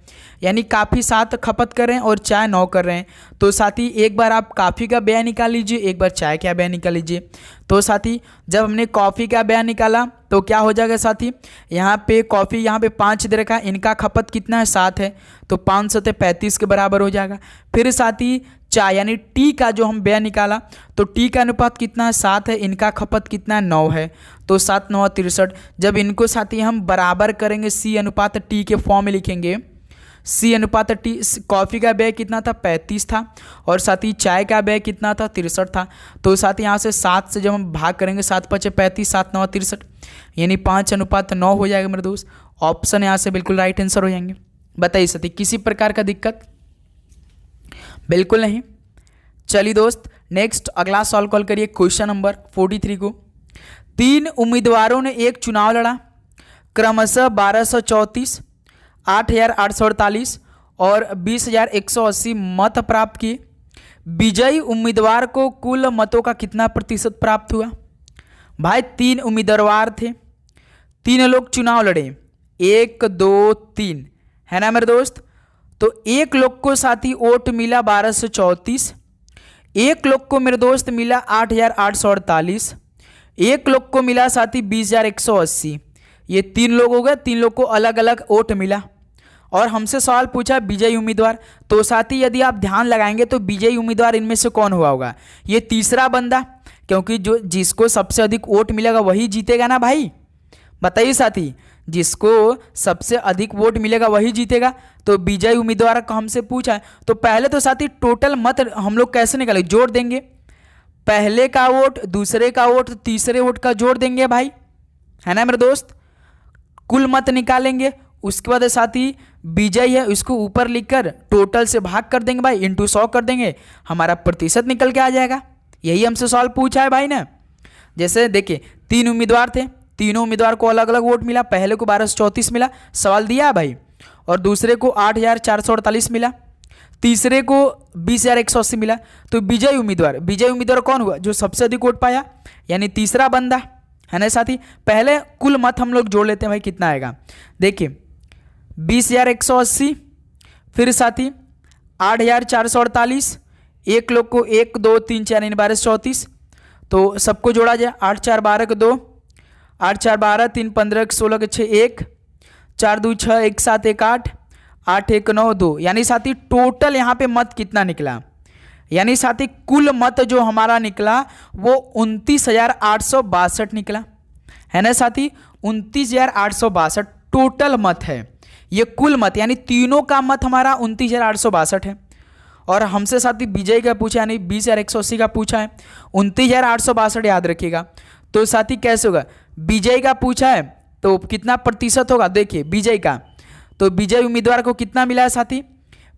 यानी काफ़ी 7 खपत कर रहे हैं और चाय 9 कर रहे हैं। तो साथी एक बार आप कॉफ़ी का व्यय निकाल लीजिए, एक बार चाय का व्यय निकाल लीजिए। तो साथी जब हमने कॉफ़ी का व्यय निकाला तो क्या हो जाएगा साथी? यहाँ पे कॉफ़ी यहाँ पे 5 दे रखा है, इनका खपत कितना है? 7 है, तो 5 × 7 = 35 के बराबर हो जाएगा। फिर साथी चाय यानी टी का जो हम व्यय निकाला तो टी का अनुपात कितना है? 7 है, इनका खपत कितना है? 9 है, तो 7 × 9 = 63। जब इनको साथी हम बराबर करेंगे C/T के फॉर्म में लिखेंगे। C/T, कॉफ़ी का व्यय कितना था? 35 था, और साथी चाय का व्यय कितना था? 63 था। तो साथी यहाँ से 7 से जब हम भाग करेंगे, 7 × 5 = 35, 7 × 9 = 63, यानी 5:9 हो जाएगा मेरे दोस्त। ऑप्शन यहाँ से बिल्कुल राइट आंसर हो जाएंगे। बताइए साथी किसी प्रकार का दिक्कत? बिल्कुल नहीं। चलिए दोस्त नेक्स्ट अगला सॉल्व कॉल करिए क्वेश्चन नंबर 43 को। 3 उम्मीदवारों ने एक चुनाव लड़ा, क्रमशः 1234, 8848 और 20180 मत प्राप्त किए। विजयी उम्मीदवार को कुल मतों का कितना प्रतिशत प्राप्त हुआ? भाई 3 उम्मीदवार थे, 3 लोग चुनाव लड़े, 1 2 3 है ना मेरे दोस्त। तो एक लोग को साथी वोट मिला 1234, एक लोग को मेरे दोस्त मिला 8848, एक लोग को मिला साथी 20180। ये 3 लोग हो गए, 3 लोग को अलग अलग वोट मिला। और हमसे सवाल पूछा विजयी उम्मीदवार, तो साथी यदि आप ध्यान लगाएंगे तो विजयी उम्मीदवार इनमें से कौन हुआ होगा? ये तीसरा बंदा, क्योंकि जिसको सबसे अधिक वोट मिलेगा वही जीतेगा ना भाई। बताइए साथी, जिसको सबसे अधिक वोट मिलेगा वही जीतेगा। तो विजयी उम्मीदवार का हमसे पूछा है, तो पहले तो साथी टोटल मत हम लोग कैसे निकालेंगे? जोड़ देंगे, पहले का वोट, दूसरे का वोट, तीसरे वोट का जोड़ देंगे भाई, है ना मेरे दोस्त। कुल मत निकालेंगे, उसके बाद साथी विजयी है उसको ऊपर लिखकर टोटल से भाग कर देंगे भाई, इंटू 100 कर देंगे, हमारा प्रतिशत निकल के आ जाएगा। यही हमसे सवाल पूछा है भाई ना। जैसे देखिए 3 उम्मीदवार थे, तीनों उम्मीदवार को अलग अलग वोट मिला, पहले को 1234 मिला, सवाल दिया है भाई, और दूसरे को 8448 मिला, तीसरे को 20180 मिला। तो विजयी उम्मीदवार कौन हुआ? जो सबसे अधिक वोट पाया, यानी तीसरा बंदा, है ना साथी। पहले कुल मत हम लोग जोड़ लेते हैं भाई, कितना आएगा? देखिए 20180, फिर साथी 8448, एक लोग को 1 2 3 4 यानी 1234, तो सबको जोड़ा जाए। 8 4 12 को 2, 8 4 12, 3 15 16 के 6 1, 4 2 6 1 7 1 8, 8 1 9 2, यानी साथी टोटल यहाँ पे मत कितना निकला? यानी साथी कुल मत जो हमारा निकला वो 29,862 निकला, है ना साथी। 29,862 टोटल मत है, ये कुल मत, यानी तीनों का मत हमारा 29,862 है। और हमसे साथी विजय का पूछा, यानी 20,180 का पूछा है, 29,862 याद रखिएगा। तो साथी कैसे होगा? विजय का पूछा है तो कितना प्रतिशत होगा? देखिए विजय का, तो विजय उम्मीदवार को कितना मिला है साथी?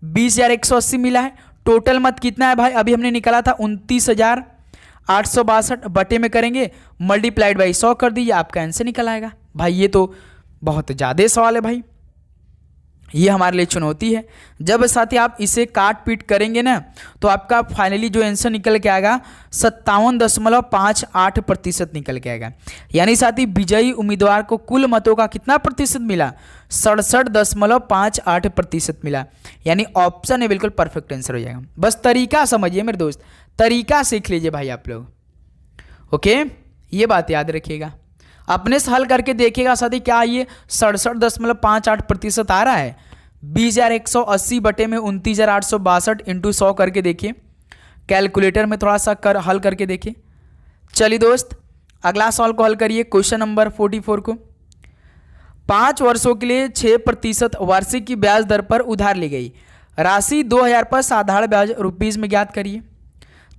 20,180 मिला है। टोटल मत कितना है भाई? अभी हमने निकाला था 29,862, बटे में करेंगे मल्टीप्लाइड बाई 100 कर दीजिए, आपका आंसर निकल आएगा। भाई ये तो बहुत ज़्यादा सवाल है भाई, ये हमारे लिए चुनौती है। जब साथी आप इसे काट पीट करेंगे ना तो आपका फाइनली जो आंसर निकल के आएगा 57.58% निकल के आएगा। यानी साथी विजयी उम्मीदवार को कुल मतों का कितना प्रतिशत मिला? 67.58% मिला, यानी ऑप्शन है बिल्कुल परफेक्ट आंसर हो जाएगा। बस तरीका समझिए मेरे दोस्त, तरीका सीख लीजिए भाई आप लोग, ओके, ये बात याद रखिएगा। अपने से हल करके देखिएगा साथी, क्या ये 67.58% आ रहा है। 20,180 बटे में 29,862 इंटू 100 करके देखिए, कैलकुलेटर में थोड़ा सा हल करके देखिए। चलिए दोस्त, अगला सवाल को हल करिए, क्वेश्चन नंबर 44 को। 5 वर्षों के लिए 6% वार्षिक की ब्याज दर पर उधार ली गई राशि 2,000 पर साधारण ब्याज रुपीज में ज्ञात करिए।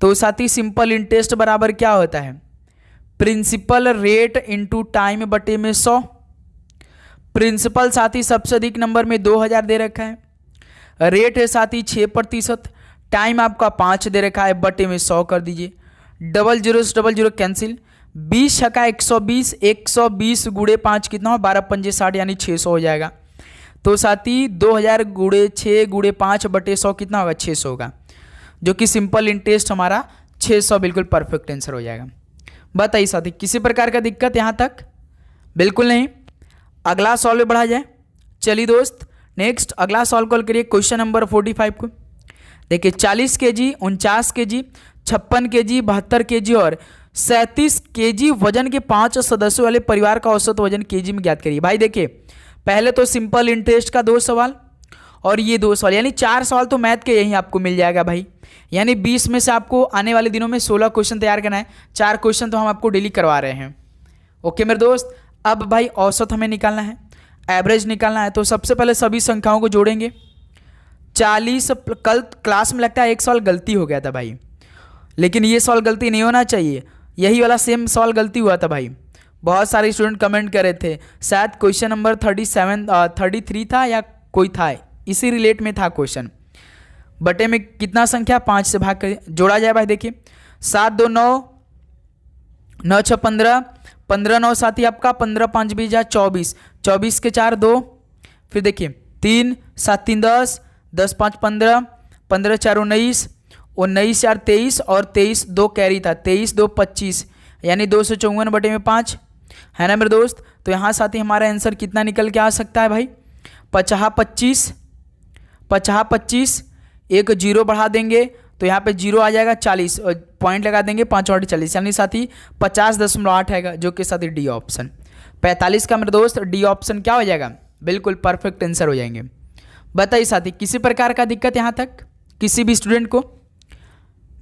तो साथी सिंपल इंटरेस्ट बराबर क्या होता है, प्रिंसिपल रेट इंटू टाइम बटे में 100। प्रिंसिपल साथी सबसे अधिक नंबर में 2,000 दे रखा है, रेट है साथी 6%, टाइम आपका 5 दे रखा है, बटे में 100 कर दीजिए। डबल जीरो से डबल जीरो कैंसिल, 20 छक्का 120, 120 गुड़े 5 कितना हो, 12 पंजे 60 यानी 600 हो जाएगा। तो साथी 2,000 गुड़े 6 गुड़े 5 बटे 100 कितना होगा, 600 होगा, जो कि सिंपल इंटरेस्ट हमारा 600 बिल्कुल परफेक्ट आंसर हो जाएगा। बताइए साथी, किसी प्रकार का दिक्कत यहाँ तक? बिल्कुल नहीं। अगला सवाल में बढ़ा जाए। चलिए दोस्त, नेक्स्ट अगला सवाल कॉल करिए, क्वेश्चन नंबर 45 को। देखिए 40 kg, 49 kg, 56 kg, 72 kg और 37 kg वजन के 5 सदस्यों वाले परिवार का औसत वजन केजी में ज्ञात करिए। भाई देखिए, पहले तो सिंपल इंटरेस्ट का 2 सवाल और ये 2 सवाल, यानी 4 सवाल तो मैथ के यहीं आपको मिल जाएगा भाई। यानी 20 में से आपको आने वाले दिनों में 16 क्वेश्चन तैयार करना है। 4 क्वेश्चन तो हम आपको डेली करवा रहे हैं। ओके मेरे दोस्त, अब भाई औसत हमें निकालना है, एवरेज निकालना है। तो सबसे पहले सभी संख्याओं को जोड़ेंगे। 40, कल क्लास में लगता है एक सवाल गलती हो गया था भाई, लेकिन ये सवाल गलती नहीं होना चाहिए, यही वाला सेम सवाल गलती हुआ था भाई। बहुत सारे स्टूडेंट कमेंट कर रहे थे, शायद क्वेश्चन नंबर 33 था या कोई था, इसी रिलेट में था क्वेश्चन। बटे में कितना संख्या, 5 से भाग कर जोड़ा जाए भाई। देखिए 7 2 9, 9 6 15, 15 9 साथी आपका 15 5 20 24, 24 के 4 2, फिर देखिए 3 7 3 10, 10 5 15, 15 4 19, 19 4 23 और 23 2 कैरी था, 23 2 25 यानी 254 बटे में 5 है ना मेरे दोस्त। तो यहाँ साथी हमारा आंसर कितना निकल के आ सकता है भाई, 50 25, 50 25, एक जीरो बढ़ा देंगे तो यहाँ पे जीरो आ जाएगा, 40 पॉइंट लगा देंगे, 5 और 40 यानी साथी 50.8 आएगा, जो कि साथी डी ऑप्शन। 45 का मेरे दोस्त डी ऑप्शन क्या हो जाएगा, बिल्कुल परफेक्ट आंसर हो जाएंगे। बताइए साथी, किसी प्रकार का दिक्कत यहाँ तक किसी भी स्टूडेंट को?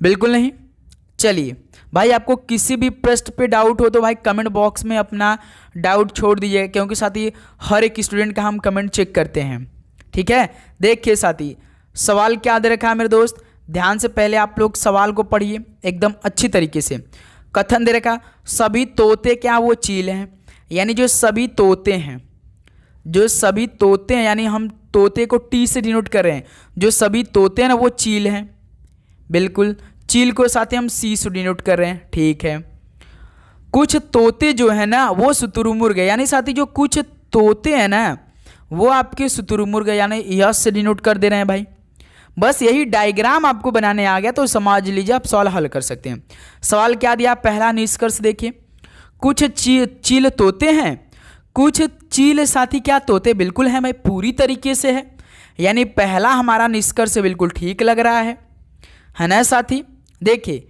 बिल्कुल नहीं। चलिए भाई, आपको किसी भी प्रश्न पे डाउट हो तो भाई कमेंट बॉक्स में अपना डाउट छोड़ दीजिए, क्योंकि साथी हर एक स्टूडेंट का हम कमेंट चेक करते हैं। ठीक है, देखिए साथी सवाल क्या दे रखा है मेरे दोस्त, ध्यान से पहले आप लोग सवाल को पढ़िए एकदम अच्छी तरीके से। कथन दे रखा, सभी तोते क्या वो चील हैं, यानी जो सभी तोते हैं, जो सभी तोते हैं, यानी हम तोते को टी से डिनोट कर रहे हैं, जो सभी तोते हैं ना वो चील हैं। बिल्कुल, चील को साथ ही हम सी से डिनोट कर रहे हैं। ठीक है, कुछ तोते जो है ना वो शुतुरमुर्ग है, यानी साथी जो कुछ तोते हैं ना वो आपके शुतुरमुर्ग है, यानी यस से डिनोट कर दे रहे हैं भाई। बस यही डायग्राम आपको बनाने आ गया तो समझ लीजिए, आप सवाल हल कर सकते हैं। सवाल क्या दिया, पहला निष्कर्ष देखिए, कुछ चील तोते हैं, कुछ चील साथी क्या तोते बिल्कुल हैं भाई, पूरी तरीके से है, यानी पहला हमारा निष्कर्ष बिल्कुल ठीक लग रहा है ना साथी। देखिए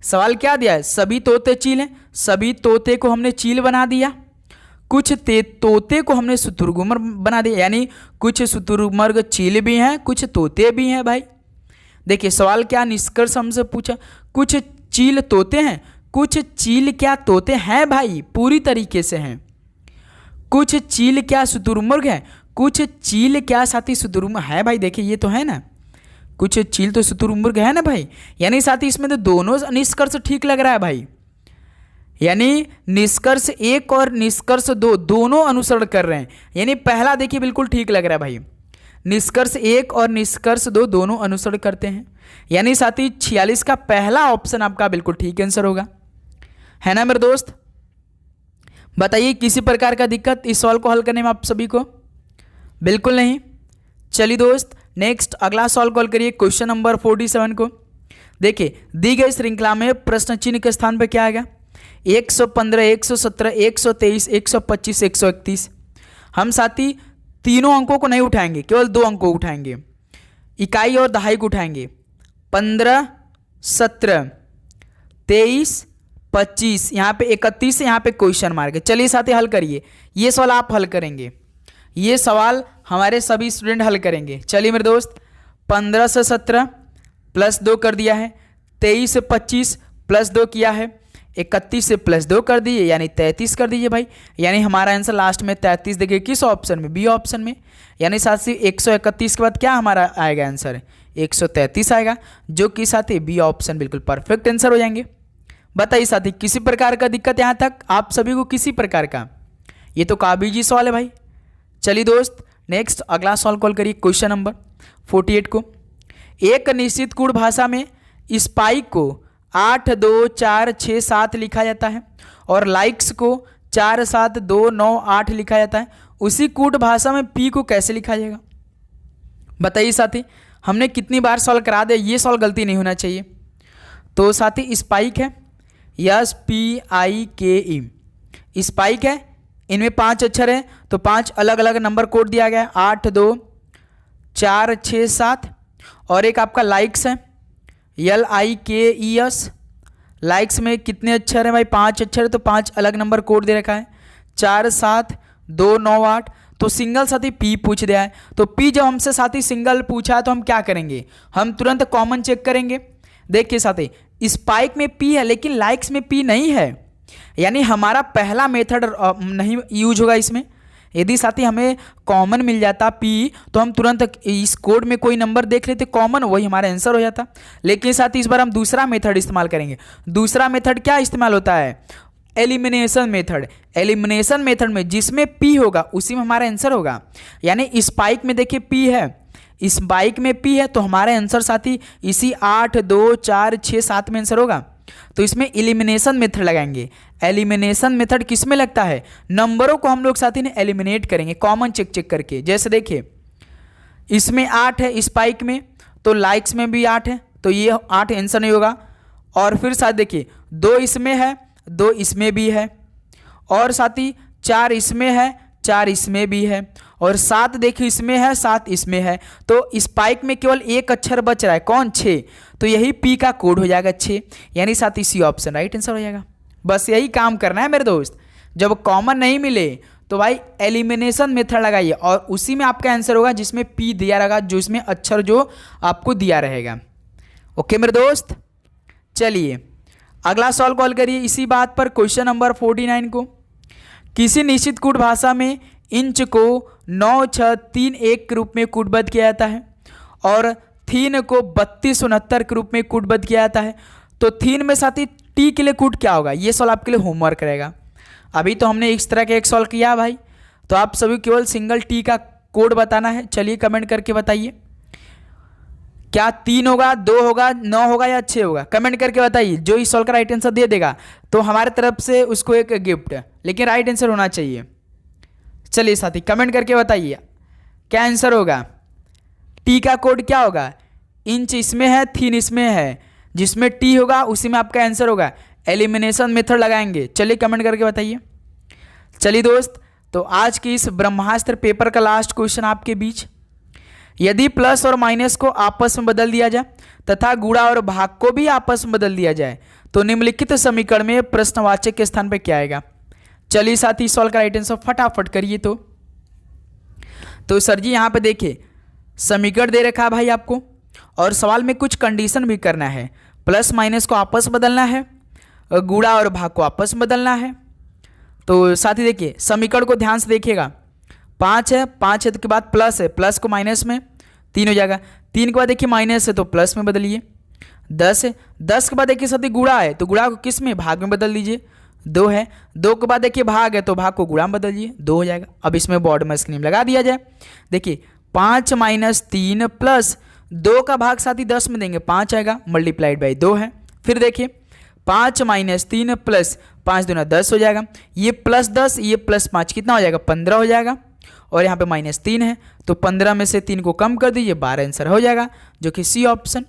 सवाल क्या दिया है, सभी तोते चील हैं, सभी तोते को हमने चील बना दिया, कुछ तोते को हमने शुतुरमुर्ग बना दिया, यानी कुछ शुतुरमुर्ग चील भी हैं, कुछ तोते भी हैं भाई। देखिए सवाल क्या निष्कर्ष हमसे पूछा, कुछ चील तोते हैं, कुछ चील क्या तोते हैं भाई, पूरी तरीके से हैं। कुछ चील क्या शुतुरमुर्ग है, कुछ चील क्या साथी शुतुरमुर्ग है भाई। देखिए ये तो है ना, कुछ चील तो शुतुरमुर्ग है ना भाई, यानी साथी इसमें तो दोनों निष्कर्ष ठीक लग रहा है भाई, यानी निष्कर्ष 1 और निष्कर्ष 2 दोनों अनुसरण कर रहे हैं, यानी पहला देखिए बिल्कुल ठीक लग रहा है भाई, निष्कर्ष 1 और निष्कर्ष 2 दोनों अनुसरण करते हैं, यानी साथी 46 का पहला ऑप्शन आपका बिल्कुल ठीक आंसर होगा, है ना मेरे दोस्त। बताइए किसी प्रकार का दिक्कत इस सवाल को हल करने में आप सभी को? बिल्कुल नहीं। चलिए दोस्त, नेक्स्ट अगला सवाल कॉल करिए, क्वेश्चन नंबर 47 को। देखिए दी गई श्रृंखला में प्रश्न चिन्ह के स्थान पर क्या आएगा, 115, 117, 123, 125, 131। हम साथी तीनों अंकों को नहीं उठाएंगे, केवल 2 अंकों को उठाएंगे, इकाई और दहाई को उठाएंगे। 15, 17, 23, 25, यहाँ पे 31 है, यहाँ पे क्वेश्चन मार्क है। चलिए साथी हल करिए, ये सवाल आप हल करेंगे, ये सवाल हमारे सभी स्टूडेंट हल करेंगे। चलिए मेरे दोस्त, 15 से 17 प्लस 2 कर दिया है, 23 से 25 प्लस 2 किया है, 31 से प्लस 2 कर दिए यानी 33 कर दीजिए भाई। यानी हमारा आंसर लास्ट में 33 देखिए किस ऑप्शन में, बी ऑप्शन में। यानी साथी 131 के बाद क्या हमारा आएगा आंसर, 133 आएगा, जो कि साथी बी ऑप्शन बिल्कुल परफेक्ट आंसर हो जाएंगे। बताइए साथी किसी प्रकार का दिक्कत यहाँ तक आप सभी को, किसी प्रकार का? ये तो काफी इजी सवाल है भाई। चलिए दोस्त नेक्स्ट अगला सवाल कॉल करिए, क्वेश्चन नंबर 48 को। एक निश्चित कूट भाषा में स्पाइक को 8 2 4 6 7 लिखा जाता है और लाइक्स को 4 7 2 9 8 लिखा जाता है। उसी कूट भाषा में पी को कैसे लिखा जाएगा? बताइए साथी, हमने कितनी बार सॉल्व करा दिया, ये सॉल्व गलती नहीं होना चाहिए। तो साथी स्पाइक है, SPIKE स्पाइक है, इनमें 5 अक्षर है तो 5 अलग अलग नंबर कोड दिया गया है, 8 2 4 6 7। और एक आपका लाइक्स है, LIKES, लाइक्स में कितने अक्षर हैं भाई, 5 अक्षर है तो 5 अलग नंबर कोड दे रखा है, 4 7 2 9 8। तो सिंगल साथी पी पूछ दिया है, तो पी जब हमसे साथी सिंगल पूछा है तो हम क्या करेंगे, हम तुरंत कॉमन चेक करेंगे। देखिए साथी स्पाइक में पी है लेकिन लाइक्स में पी नहीं है, यानी हमारा पहला मेथड नहीं यूज होगा इसमें। यदि साथी हमें कॉमन मिल जाता पी तो हम तुरंत इस कोड में कोई नंबर देख लेते कॉमन, वही हमारा आंसर हो जाता। लेकिन साथी इस बार हम दूसरा मेथड इस्तेमाल करेंगे। दूसरा मेथड क्या इस्तेमाल होता है, एलिमिनेशन मेथड। एलिमिनेशन मेथड में जिसमें पी होगा उसी में हमारा आंसर होगा। यानी स्पाइक में देखिए पी है, इस बाइक में पी है तो हमारा आंसर साथी इसी 8 2 4 6 7 में आंसर होगा। तो इसमें एलिमिनेशन मेथड लगाएंगे। एलिमिनेशन मेथड किस में लगता है, नंबरों को हम लोग साथी ने एलिमिनेट करेंगे कॉमन चेक करके। जैसे देखिए इसमें 8 है स्पाइक में, तो लाइक्स में भी 8 है, तो ये 8 आंसर नहीं होगा। और फिर साथ देखिए 2 इसमें है, 2 इसमें भी है, और साथी 4 इसमें है, 4 इसमें भी है, और 7 देखिए इसमें है, 7 इसमें है। तो स्पाइक में केवल एक अक्षर बच रहा है, कौन, 6। तो यही पी का कोड हो जाएगा 6, यानी साथी सी ऑप्शन राइट आंसर हो जाएगा। बस यही काम करना है मेरे दोस्त। जब कॉमन नहीं मिले तो भाई एलिमिनेशन मेथड लगाइए और उसी में आपका आंसर होगा जिसमें पी दिया रहेगा, जो इसमें अक्षर जो आपको दिया रहेगा। ओके मेरे दोस्त, चलिए अगला सवाल कॉल करिए इसी बात पर, क्वेश्चन नंबर 49 को। किसी निश्चित कूट भाषा में इंच को 9 6 3 1 के रूप में कूटबद्ध किया जाता है और थीन को 32 69 के रूप में कूटबद्ध किया जाता है। तो थीन में साथी टी के लिए कूट क्या होगा, ये सवाल आपके लिए होमवर्क रहेगा। अभी तो हमने इस तरह का एक सवाल किया भाई, तो आप सभी केवल सिंगल टी का कोड बताना है। चलिए कमेंट करके बताइए, क्या 3 होगा, 2 होगा, 9 होगा या 6 होगा, कमेंट करके बताइए। जो इस सवाल का राइट आंसर दे देगा तो हमारे तरफ से उसको एक गिफ्ट, लेकिन राइट आंसर होना चाहिए। चलिए साथी कमेंट करके बताइए क्या आंसर होगा, टी का कोड क्या होगा। इंच इसमें है, थीन इसमें है, जिसमें टी होगा उसी में आपका आंसर होगा। एलिमिनेशन मेथड लगाएंगे। चलिए कमेंट करके बताइए। चलिए दोस्त, तो आज की इस ब्रह्मास्त्र पेपर का लास्ट क्वेश्चन आपके बीच, यदि प्लस और माइनस को आपस में बदल दिया जाए तथा गुणा और भाग को भी आपस में बदल दिया जाए तो निम्नलिखित समीकरण में प्रश्नवाचक के स्थान पर क्या आएगा। चलिए साथी इस सवाल का राइट आंसर फटाफट करिए। तो सर जी यहाँ पे देखिए समीकरण दे रखा है भाई आपको, और सवाल में कुछ कंडीशन भी करना है। प्लस माइनस को आपस में बदलना है, गुणा और भाग को आपस में बदलना है। तो साथी देखिए समीकरण को ध्यान से देखिएगा, 5 है, 5 है तो के बाद प्लस है, प्लस को माइनस में 3 हो जाएगा, 3 के बाद देखिए माइनस है तो प्लस में बदलिए। 10 है, 10 के बाद देखिए साथी गुणा है तो गुणा को किस में, भाग में बदल दीजिए। 2 है, 2 के बाद देखिए भाग है तो भाग को गुणा में बदल दीजिए, 2 हो जाएगा। अब इसमें बॉर्डर में स्क्रीन लगा दिया जाए। देखिए 5 - 3 प्लस 2 का भाग साथी 10 में देंगे, 5 आएगा, मल्टीप्लाइड बाई 2 है। फिर देखिए 5 - 3 प्लस 5 दूना 10 हो जाएगा, ये प्लस 10 ये प्लस 5 कितना हो जाएगा, 15 हो जाएगा। और यहाँ पे -3 है तो 15 में से 3 को कम कर दीजिए, 12 आंसर हो जाएगा, जो कि सी ऑप्शन।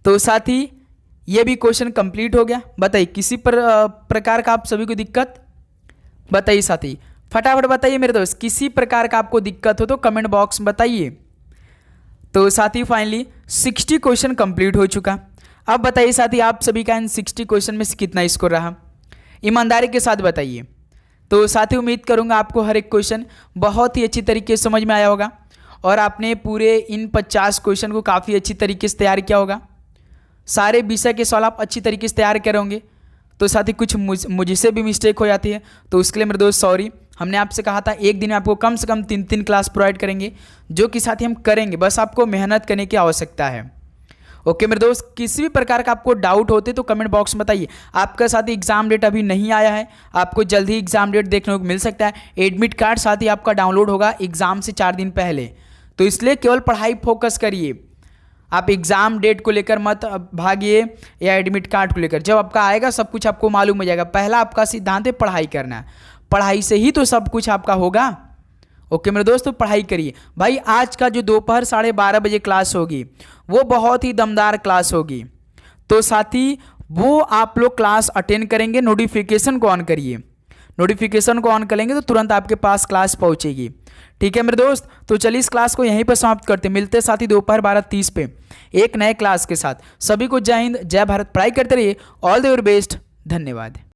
तो साथी ये भी क्वेश्चन कंप्लीट हो गया। बताइए किसी प्रकार का आप सभी को दिक्कत, बताइए साथी फटाफट बताइए मेरे दोस्त, किसी प्रकार का आपको दिक्कत हो तो कमेंट बॉक्स में बताइए। तो साथी फाइनली 60 क्वेश्चन कंप्लीट हो चुका। अब बताइए साथी, आप सभी का इन 60 क्वेश्चन में से कितना स्कोर रहा, ईमानदारी के साथ बताइए। तो साथी उम्मीद करूंगा आपको हर एक क्वेश्चन बहुत ही अच्छी तरीके से समझ में आया होगा और आपने पूरे इन 50 क्वेश्चन को काफ़ी अच्छी तरीके से तैयार किया होगा। सारे विषय के सवाल आप अच्छी तरीके से तैयार कर होंगे। तो साथी कुछ मुझसे भी मिस्टेक हो जाती है, तो उसके लिए मेरे दोस्त सॉरी। हमने आपसे कहा था एक दिन में आपको कम से कम 3 क्लास प्रोवाइड करेंगे, जो कि साथी हम करेंगे, बस आपको मेहनत करने की आवश्यकता है। ओके मेरे दोस्त, किसी भी प्रकार का आपको डाउट होते तो कमेंट बॉक्स में बताइए। आपका साथी एग्जाम डेट अभी नहीं आया है, आपको जल्द ही एग्जाम डेट देखने को मिल सकता है। एडमिट कार्ड साथी आपका डाउनलोड होगा एग्जाम से 4 दिन पहले, तो इसलिए केवल पढ़ाई फोकस करिए। आप एग्जाम डेट को लेकर मत भागिए या एडमिट कार्ड को लेकर, जब आपका आएगा सब कुछ आपको मालूम हो जाएगा। पहला आपका सिद्धांत है पढ़ाई करना है, पढ़ाई से ही तो सब कुछ आपका होगा। ओके मेरे दोस्तों, पढ़ाई करिए भाई। आज का जो दोपहर 12:30 बजे क्लास होगी वो बहुत ही दमदार क्लास होगी, तो साथी वो आप लोग क्लास अटेंड करेंगे। नोटिफिकेशन को ऑन करिए, नोटिफिकेशन को ऑन करेंगे तो तुरंत आपके पास क्लास पहुंचेगी। ठीक है मेरे दोस्त, तो चलिए इस क्लास को यहीं पर समाप्त करते हैं। मिलते साथी दोपहर 12:30 पे एक नए क्लास के साथ। सभी को जय हिंद, जय भारत। पढ़ाई करते रहिए। All the very best. धन्यवाद।